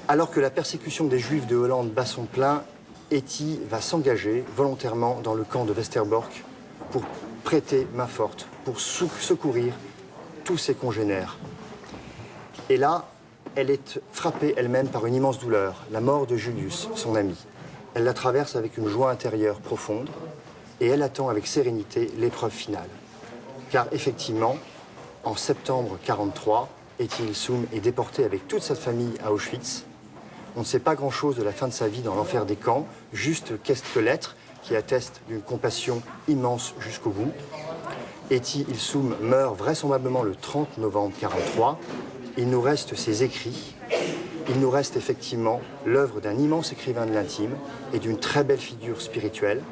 Alors que la persécution des Juifs de Hollande bat son plein, Etty va s'engager volontairement dans le camp de Westerbork pour prêter main forte, pour secourir tous ses congénères. Et là, elle est frappée elle-même par une immense douleur, la mort de Julius, son ami. Elle la traverse avec une joie intérieure profonde et elle attend avec sérénité l'épreuve finale. Car effectivement, en septembre 1943, Étile Soum est déportée avec toute sa famille à Auschwitz. On ne sait pas grand-chose de la fin de sa vie dans l'enfer des camps, juste quelques lettres qui attestent d'une compassion immense jusqu'au bout. Étile Soum meurt vraisemblablement le 30 novembre 1943. Il nous reste ses écrits. Il nous reste effectivement l'œuvre d'un immense écrivain de l'intime et d'une très belle figure spirituelle.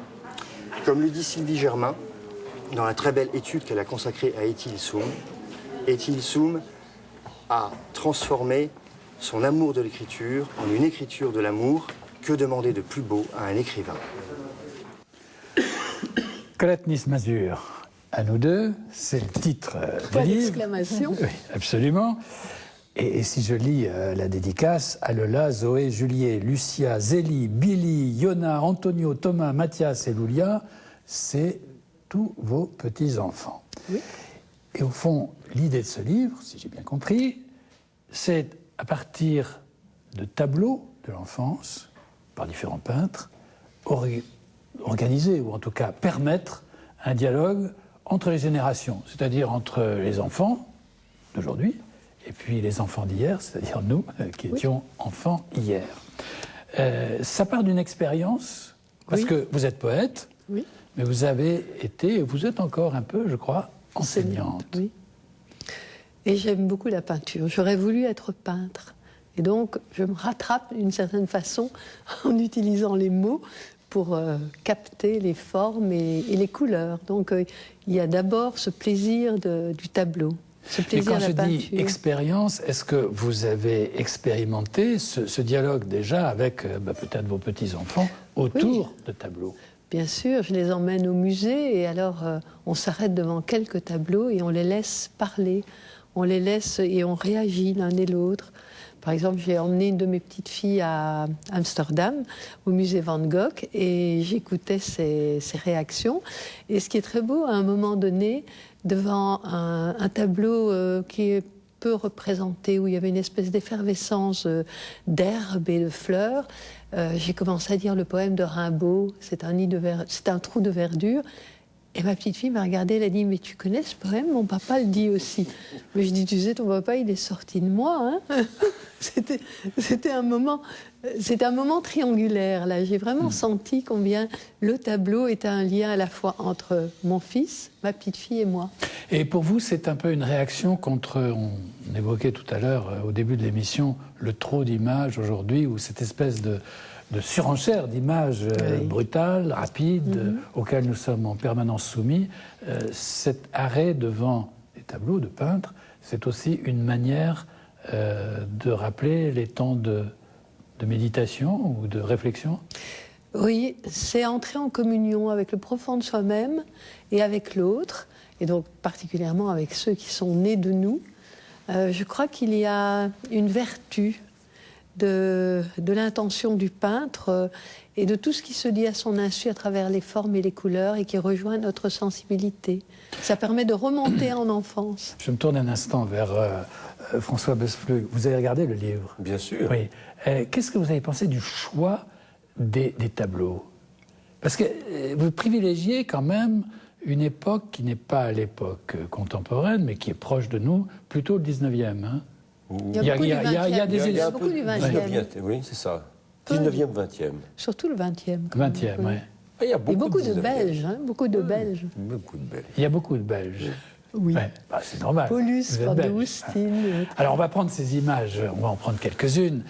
Comme le dit Sylvie Germain, dans la très belle étude qu'elle a consacrée à Étile Soum a transformé son amour de l'écriture en une écriture de l'amour. Que demander de plus beau à un écrivain? Colette Nice-Mazur, à nous deux, c'est le titre du livre. D'exclamation. Oui, absolument. Et si je lis la dédicace, à Lola, Zoé, Juliet, Lucia, Zélie, Billy, Yona, Antonio, Thomas, Mathias et Loulia, c'est tous vos petits-enfants. Oui. Et au fond, l'idée de ce livre, si j'ai bien compris, c'est à partir de tableaux de l'enfance, par différents peintres, organiser, ou en tout cas permettre un dialogue entre les générations, c'est-à-dire entre les enfants d'aujourd'hui et puis les enfants d'hier, c'est-à-dire nous qui étions enfants hier. Ça part d'une expérience, parce que vous êtes poète, mais vous avez été, et vous êtes encore un peu, je crois, enseignante. Oui. Et j'aime beaucoup la peinture. J'aurais voulu être peintre. Et donc, je me rattrape d'une certaine façon en utilisant les mots pour capter les formes et les couleurs. Donc, il y a d'abord ce plaisir du tableau. Ce plaisir mais quand de la peinture. Je dis expérience, est-ce que vous avez expérimenté ce dialogue déjà avec peut-être vos petits-enfants autour de tableaux? Bien sûr, je les emmène au musée et alors on s'arrête devant quelques tableaux et on les laisse parler. On les laisse et on réagit l'un et l'autre. Par exemple, j'ai emmené une de mes petites filles à Amsterdam, au musée Van Gogh, et j'écoutais ses réactions. Et ce qui est très beau, à un moment donné, devant un tableau qui est peu représenté, où il y avait une espèce d'effervescence d'herbes et de fleurs, j'ai commencé à dire le poème de Rimbaud, c'est un trou de verdure. Et ma petite fille m'a regardée, elle a dit, mais tu connais ce poème? Mon papa le dit aussi. Mais je dis, tu sais, ton papa, il est sorti de moi. Hein. C'était un moment triangulaire, là. J'ai vraiment senti combien le tableau était un lien à la fois entre mon fils, ma petite fille et moi. Et pour vous, c'est un peu une réaction contre, on évoquait tout à l'heure, au début de l'émission, le trop d'images aujourd'hui, ou cette espèce de surenchère d'images brutales, rapides, auxquelles nous sommes en permanence soumis. Cet arrêt devant les tableaux de peintres, c'est aussi une manière de rappeler les temps de méditation ou de réflexion? Oui, c'est entrer en communion avec le profond de soi-même et avec l'autre, et donc particulièrement avec ceux qui sont nés de nous. Je crois qu'il y a une vertu de l'intention du peintre et de tout ce qui se dit à son insu à travers les formes et les couleurs et qui rejoint notre sensibilité. Ça permet de remonter en enfance. Je me tourne un instant vers François Boespleu. Vous avez regardé le livre? Bien sûr. Oui. Qu'est-ce que vous avez pensé du choix des tableaux? Parce que vous privilégiez quand même une époque qui n'est pas l'époque contemporaine, mais qui est proche de nous, plutôt le 19e. Hein? Il y a beaucoup du 20e. Oui, c'est ça. 19e, 20e. Surtout le 20e. 20e, oui. Il y a beaucoup de 19e. Belges, hein, beaucoup de Belges. Beaucoup de Belges. Il y a beaucoup de Belges. Oui. Ouais, bah, c'est normal. Paulus, Vous êtes Van de belge. Houstine. Alors, on va prendre ces images, on va en prendre quelques-unes.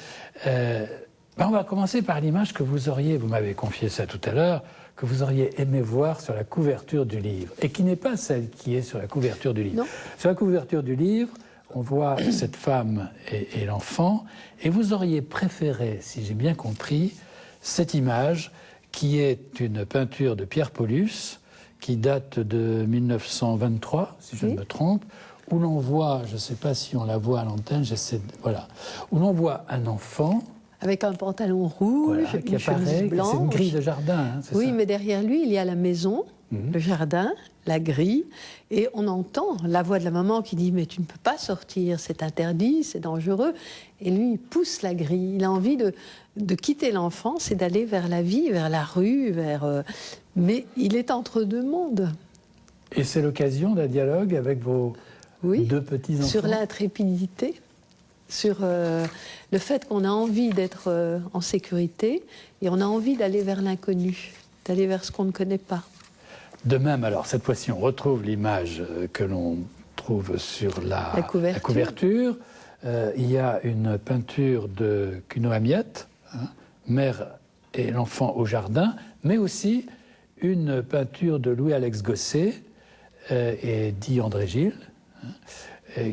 On va commencer par l'image que vous auriez, vous m'avez confié ça tout à l'heure, que vous auriez aimé voir sur la couverture du livre, et qui n'est pas celle qui est sur la couverture du livre. Non. Sur la couverture du livre, on voit cette femme et l'enfant, et vous auriez préféré, si j'ai bien compris, cette image qui est une peinture de Pierre Paulus, qui date de 1923, si je ne me trompe, où l'on voit, je ne sais pas si on la voit à l'antenne, voilà, où l'on voit un enfant Avec un pantalon rouge, voilà, qui une chemise apparaît, blanche. c'est une grille de jardin, hein, c'est Oui, ça? mais derrière lui, il y a la maison, le jardin, la grille, et on entend la voix de la maman qui dit « Mais tu ne peux pas sortir, c'est interdit, c'est dangereux ». Et lui, il pousse la grille. Il a envie de quitter l'enfance et d'aller vers la vie, vers la rue, mais il est entre deux mondes. Et c'est l'occasion d'un dialogue avec vos deux petits-enfants? Sur l'intrépidité, sur le fait qu'on a envie d'être en sécurité et on a envie d'aller vers l'inconnu, d'aller vers ce qu'on ne connaît pas. De même, alors, cette fois-ci, on retrouve l'image que l'on trouve sur la couverture. Il y a une peinture de Cuno Amiette, hein, mère et l'enfant au jardin, mais aussi une peinture de Louis-Alex Gosset et dit André Gilles, hein,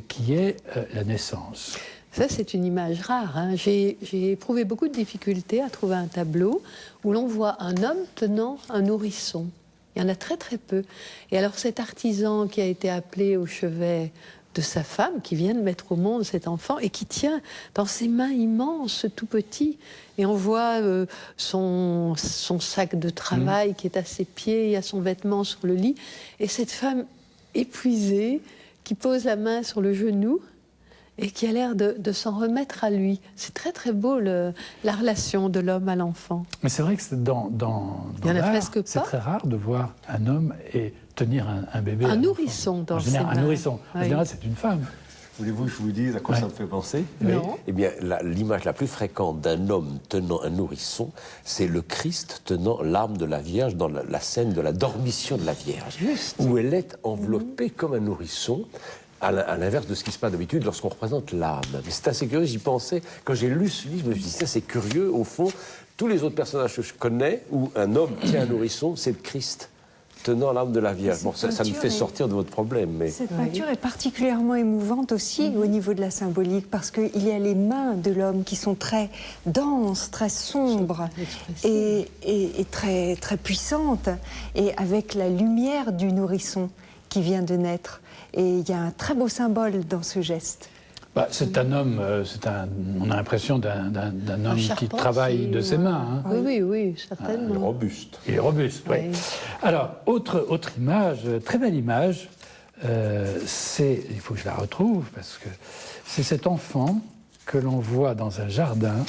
qui est la naissance. Ça, c'est une image rare. Hein. J'ai éprouvé beaucoup de difficultés à trouver un tableau où l'on voit un homme tenant un nourrisson. Il y en a très très peu. Et alors cet artisan qui a été appelé au chevet de sa femme, qui vient de mettre au monde cet enfant et qui tient dans ses mains immenses, tout petit, et on voit son sac de travail qui est à ses pieds, il y a son vêtement sur le lit, et cette femme épuisée qui pose la main sur le genou et qui a l'air de s'en remettre à lui. C'est très très beau la relation de l'homme à l'enfant. Mais c'est vrai que dans l'art, c'est très rare de voir un homme et tenir un bébé. Un nourrisson dans ses mains. Un nourrisson. En général, c'est une femme. Voulez-vous que je vous dise à quoi ça me fait penser? Non. Eh bien, l'image la plus fréquente d'un homme tenant un nourrisson, c'est le Christ tenant l'âme de la Vierge dans la scène de la dormition de la Vierge, où elle est enveloppée comme un nourrisson, à l'inverse de ce qui se passe d'habitude lorsqu'on représente l'âme. Mais c'est assez curieux, j'y pensais, quand j'ai lu ce livre, je me suis dit, ça c'est curieux, au fond, tous les autres personnages que je connais, où un homme tient un nourrisson, c'est le Christ tenant l'âme de la Vierge. Bon, ça nous fait sortir de votre problème. Mais... Cette peinture est particulièrement émouvante aussi au niveau de la symbolique, parce qu'il y a les mains de l'homme qui sont très denses, très sombres et très, très puissantes, et avec la lumière du nourrisson qui vient de naître. Et il y a un très beau symbole dans ce geste. Bah, c'est un homme, on a l'impression d'un homme qui travaille de ses mains. Hein. Oui, certainement. Il est robuste. Il est robuste, oui. Alors, autre image, très belle image, il faut que je la retrouve, parce que c'est cet enfant que l'on voit dans un jardin.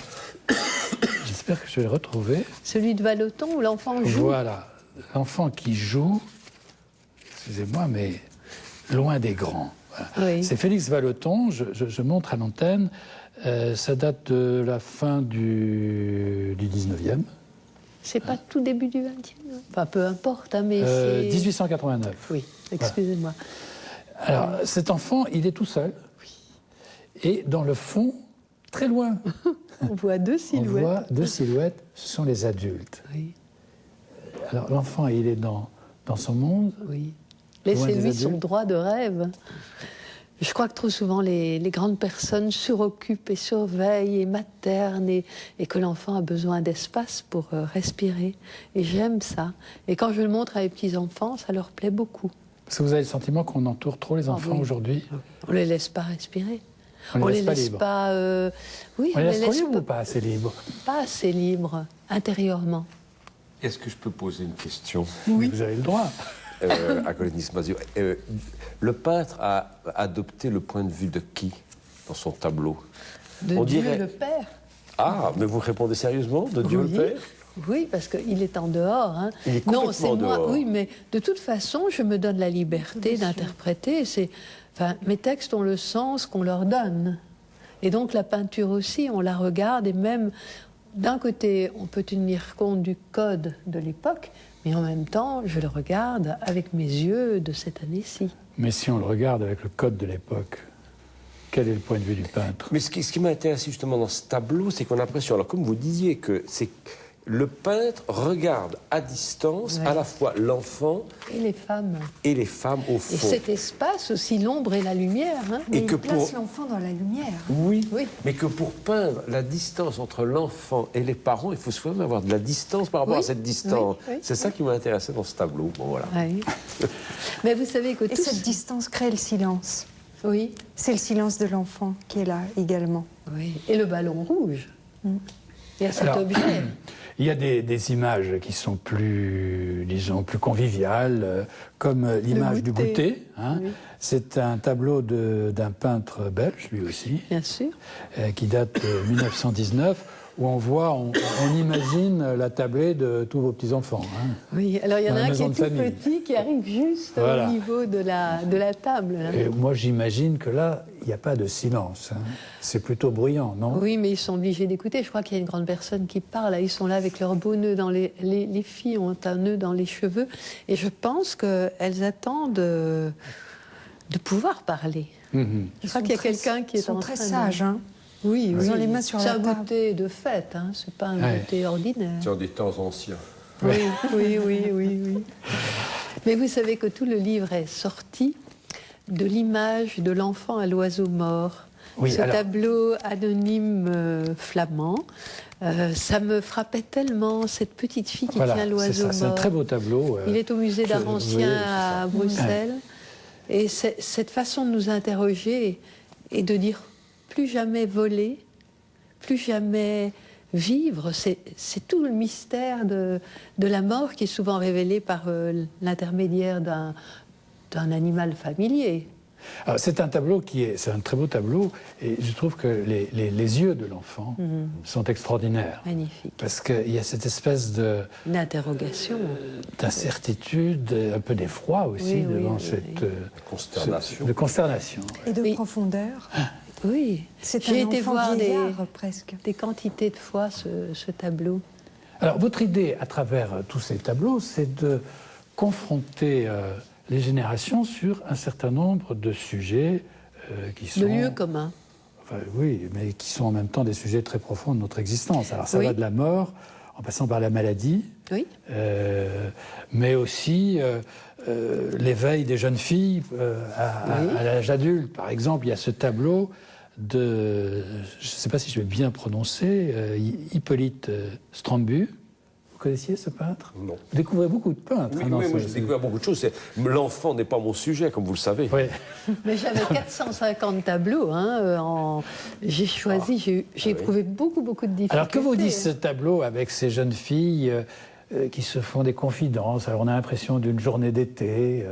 J'espère que je vais le retrouver. Celui de Vallotton où l'enfant joue. Voilà, l'enfant qui joue excusez-moi, mais loin des grands. Voilà. Oui. C'est Félix Vallotton, je montre à l'antenne, ça date de la fin du 19e. C'est pas tout début du 20e, enfin peu importe, hein, mais c'est... 1889. Oui, excusez-moi. Alors, cet enfant, il est tout seul. Et dans le fond, très loin, On voit deux on silhouettes. voit deux silhouettes, ce sont les adultes. Oui, Alors, l'enfant, il est dans son monde. oui. Loin des Laissez-lui son adultes. droit de rêve. Je crois que trop souvent, les grandes personnes suroccupent et surveillent et maternent et que l'enfant a besoin d'espace pour respirer. Et j'aime ça. Et quand je le montre à mes petits-enfants, ça leur plaît beaucoup. Parce que vous avez le sentiment qu'on entoure trop les enfants oui. aujourd'hui. On ne les laisse pas respirer. On les laisse pas libres. pas... oui, On les laisse trop laisse libres ou pas assez libres? pas assez libres, intérieurement. Est-ce que je peux poser une question Oui. Vous avez le droit. à Colette Nismazio? Le peintre a adopté le point de vue de qui dans son tableau? De On Dieu dirait- le Père. Ah, mais vous répondez sérieusement? De Dieu Oui. le Père? Oui, parce qu'il est en dehors. Hein. Il est non, complètement c'est moi. dehors. Oui, mais de toute façon, je me donne la liberté d'interpréter. Enfin, mes textes ont le sens qu'on leur donne. Et donc la peinture aussi, on la regarde et même, d'un côté, on peut tenir compte du code de l'époque, mais en même temps, je le regarde avec mes yeux de cette année-ci. Mais si on le regarde avec le code de l'époque, quel est le point de vue du peintre? Mais ce qui m'a intéressé justement dans ce tableau, c'est qu'on a l'impression, alors comme vous disiez, que c'est le peintre regarde à distance Ouais. à la fois l'enfant Et les femmes. et les femmes au Et fond. cet espace aussi, l'ombre et la lumière. Hein. Et Mais que il place pour- l'enfant dans la lumière. Oui, Oui. mais que pour peindre la distance entre l'enfant et les parents, il faut souvent avoir de la distance par rapport Oui, à cette distance. oui, oui, C'est ça qui m'a intéressé dans ce tableau. Bon, voilà. Oui. Mais vous savez que Et tous... cette distance crée le silence. Oui. C'est le silence de l'enfant qui est là également. Oui. Et le ballon rouge. Il y a cet Alors, objet. Il y a des images qui sont plus, disons, plus conviviales, comme l'image du goûter. goûter. Hein. Oui. C'est un tableau d'un peintre belge, lui aussi, Bien sûr. qui date de 1919, où on imagine la tablée de tous vos petits-enfants. Hein. Oui, alors il y en Dans a la un qui est maison tout de famille. petit, qui arrive juste Voilà. au niveau de la table. Là. Et moi, j'imagine que là, il n'y a pas de silence. Hein. C'est plutôt bruyant, non? Oui, mais ils sont obligés d'écouter. Je crois qu'il y a une grande personne qui parle. Ils sont là avec leur beau nœud dans les filles ont un nœud dans les cheveux. Et je pense qu'elles attendent de pouvoir parler. Mhm. Je crois qu'il y a quelqu'un qui est Ils sont en très train de- sages. Hein. Oui, Ils oui. ont les mains sur C'est la un table. goûter de fête, hein. C'est pas un Ouais. goûter ordinaire. C'est des temps anciens. Oui, oui, oui, oui, oui. Mais vous savez que tout le livre est sorti de l'image de l'enfant à l'oiseau mort. Oui, Ce alors- tableau anonyme flamand, ça me frappait tellement, cette petite fille qui Voilà, tient c'est l'oiseau ça, c'est un mort. très beau tableau. Il est au musée d'art oui, ancien c'est ça. à Bruxelles. Et cette façon de nous interroger et de dire plus jamais voler, plus jamais vivre, c'est tout le mystère de la mort qui est souvent révélé par l'intermédiaire d'un animal familier. Alors, c'est un tableau c'est un très beau tableau, et je trouve que les yeux de l'enfant sont extraordinaires. Magnifique. Parce qu'il y a cette espèce Une interrogation. d'incertitude, un peu d'effroi aussi Oui, oui, devant oui, cette oui. Consternation. de consternation. Et de Oui. profondeur. Oui. C'est J'ai un été enfant voir vieillard, presque. des quantités de fois ce tableau. Alors, votre idée à travers tous ces tableaux, c'est de confronter les générations sur un certain nombre de sujets qui sont... Le lieu commun. Enfin, oui, mais qui sont en même temps des sujets très profonds de notre existence. Alors ça Oui. va de la mort, en passant par la maladie, Oui. mais aussi l'éveil des jeunes filles à l'âge adulte. Par exemple, il y a ce tableau de, je ne sais pas si je vais bien prononcer, Hippolyte Strombu. Vous connaissiez ce peintre? Non. Vous découvrez beaucoup de peintres. Oui, hein, dans oui, moi ce- j'ai découvert beaucoup de choses. L'enfant n'est pas mon sujet, comme vous le savez. Oui. Mais j'avais 450 tableaux. Hein, j'ai choisi, j'ai éprouvé beaucoup de difficultés. Alors que vous dit ce tableau avec ces jeunes filles qui se font des confidences? Alors on a l'impression d'une journée d'été,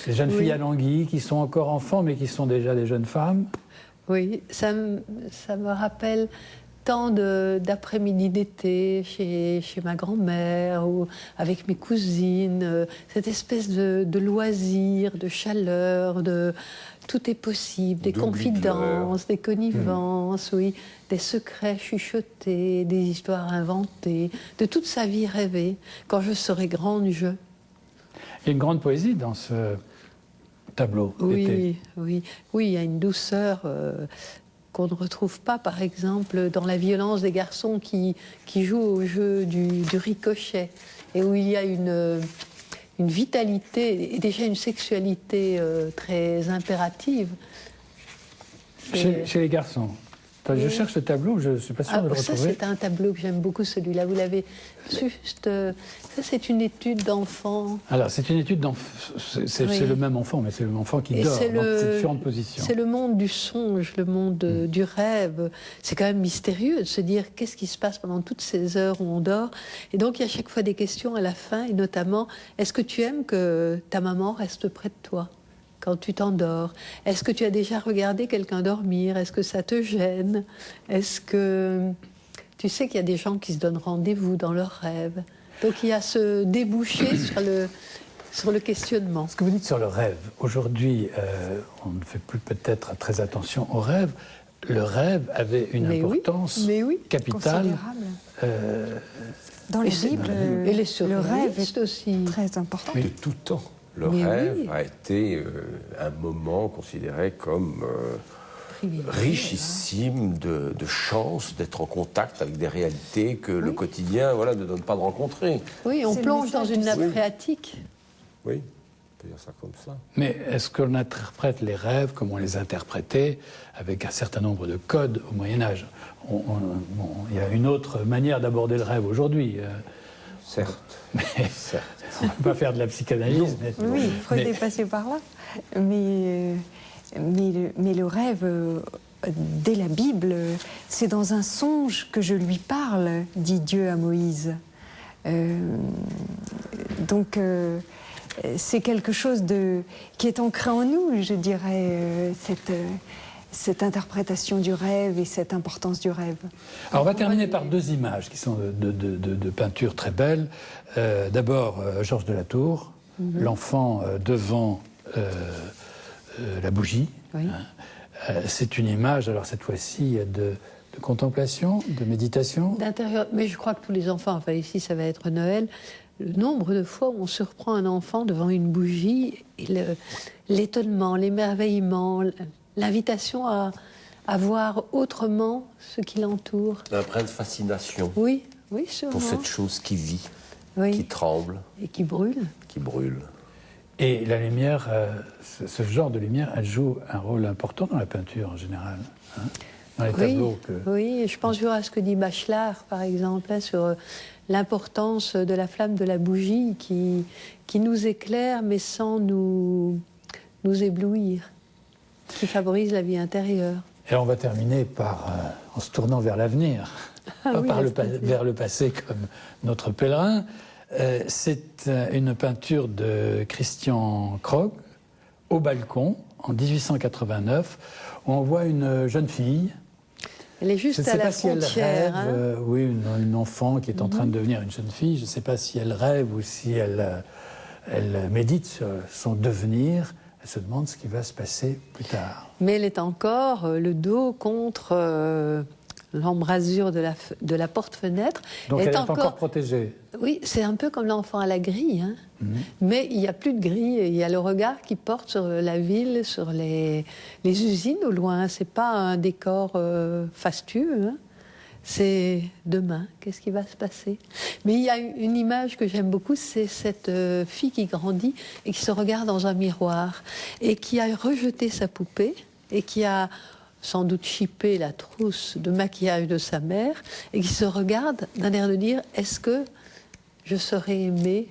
des jeunes filles à Languille qui sont encore enfants mais qui sont déjà des jeunes femmes. Oui, ça me rappelle temps d'après-midi d'été chez ma grand-mère ou avec mes cousines, cette espèce de loisir, de chaleur, tout est possible, des confidences, des connivences, oui, des secrets chuchotés, des histoires inventées, de toute sa vie rêvée. Quand je serai grande, Il y a une grande poésie dans ce tableau. Oui, il y a une douceur qu'on ne retrouve pas, par exemple, dans la violence des garçons qui jouent au jeu du ricochet, et où il y a une vitalité et déjà une sexualité très impérative. Chez les garçons. Attends, je cherche le tableau, je ne suis pas sûr de le ça, retrouver. c'est un tableau que j'aime beaucoup, celui-là. Vous l'avez juste... ça, c'est une étude d'enfant. Alors, c'est une étude d'enfant. C'est le même enfant, mais c'est l'enfant qui dort. C'est différentes positions. C'est le monde du songe, le monde du rêve. C'est quand même mystérieux de se dire qu'est-ce qui se passe pendant toutes ces heures où on dort. Et donc, il y a chaque fois des questions à la fin, et notamment, est-ce que tu aimes que ta maman reste près de toi quand tu t'endors? Est-ce que tu as déjà regardé quelqu'un dormir? Est-ce que ça te gêne? Est-ce que tu sais qu'il y a des gens qui se donnent rendez-vous dans leurs rêves? Donc il y a ce débouché sur le questionnement. Ce que vous dites sur le rêve, aujourd'hui, on ne fait plus peut-être très attention au rêve. Le rêve avait une importance capitale. Dans les Bibles, et les le rêve est aussi très important. De tout temps. Le rêve a été un moment considéré comme richissime de chance d'être en contact avec des réalités que le quotidien ne donne pas de rencontrer. Oui, on plonge dans une nappe phréatique. Oui, on peut dire ça comme ça. Mais est-ce qu'on interprète les rêves comme on les interprétait avec un certain nombre de codes au Moyen-Âge? Il y a une autre manière d'aborder le rêve aujourd'hui. Certes. Certes. On ne va pas faire de la psychanalyse. Oui, Freud est passé par là. Mais le rêve, dès la Bible, c'est dans un songe que je lui parle, dit Dieu à Moïse. Donc, c'est quelque chose qui est ancré en nous, je dirais, cette interprétation du rêve et cette importance du rêve. Alors on va terminer par deux images qui sont de peinture très belles. D'abord, Georges de la Tour, l'enfant devant la bougie. Oui. C'est une image, alors cette fois-ci, de contemplation, de méditation. D'intérieur, mais je crois que tous les enfants, enfin ici ça va être Noël, le nombre de fois où on surprend un enfant devant une bougie, l'étonnement, l'émerveillement, l'invitation à voir autrement ce qui l'entoure. Un brin de fascination. Oui, sûrement. Pour cette chose qui vit, qui tremble. Et qui brûle. Qui brûle. Et la lumière, ce genre de lumière, elle joue un rôle important dans la peinture en général. Hein, dans les tableaux. Oui, je pense à ce que dit Bachelard, par exemple, sur l'importance de la flamme de la bougie qui nous éclaire, mais sans nous éblouir, qui favorise la vie intérieure. Et on va terminer en se tournant vers l'avenir, vers le passé comme notre pèlerin. C'est une peinture de Christian Krog, au balcon, en 1889, où on voit une jeune fille. Elle est juste à la frontière. Si elle rêve, oui, une enfant qui est en train de devenir une jeune fille. Je ne sais pas si elle rêve ou si elle médite sur son devenir. Elle se demande ce qui va se passer plus tard. Mais elle est encore le dos contre l'embrasure de la porte-fenêtre. Donc elle est encore protégée. Oui, c'est un peu comme l'enfant à la grille. Hein. Mais il n'y a plus de grille. Il y a le regard qui porte sur la ville, sur les usines au loin. Ce n'est pas un décor fastueux. Hein. C'est demain, qu'est-ce qui va se passer? Mais il y a une image que j'aime beaucoup, c'est cette fille qui grandit et qui se regarde dans un miroir et qui a rejeté sa poupée et qui a sans doute chippé la trousse de maquillage de sa mère et qui se regarde d'un air de dire « Est-ce que je serai aimée?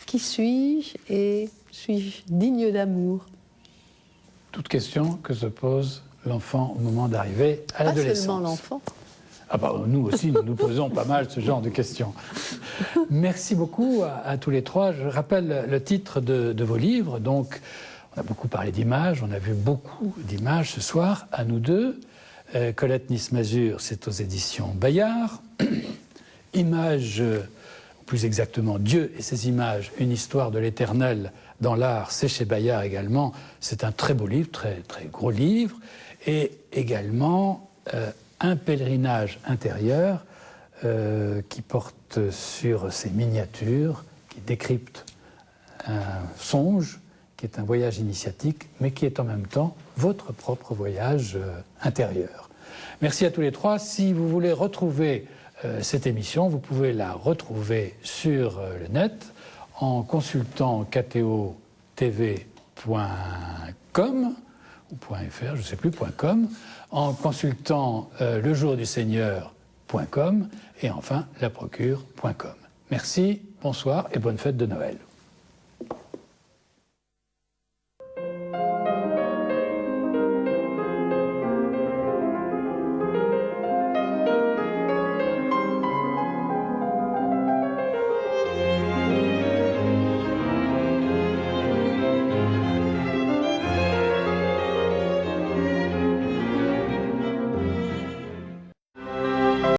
Qui suis-je et suis-je digne d'amour ?» Toute question que se pose l'enfant au moment d'arriver à l'adolescence. Pas seulement l'enfant. Ah bah, nous aussi, nous nous posons pas mal ce genre de questions. Merci beaucoup à tous les trois. Je rappelle le titre de vos livres. Donc, on a beaucoup parlé d'images, on a vu beaucoup d'images ce soir, à nous deux. Colette Nice-Mazur, c'est aux éditions Bayard. Images, plus exactement Dieu et ses images, une histoire de l'éternel dans l'art, c'est chez Bayard également. C'est un très beau livre, très, très gros livre. Et également Un pèlerinage intérieur qui porte sur ces miniatures, qui décrypte un songe, qui est un voyage initiatique, mais qui est en même temps votre propre voyage intérieur. Merci à tous les trois. Si vous voulez retrouver cette émission, vous pouvez la retrouver sur le net en consultant ktotv.com ou .fr, je ne sais plus, .com, en consultant lejourduseigneur.com et enfin laprocure.com. Merci, bonsoir et bonne fête de Noël.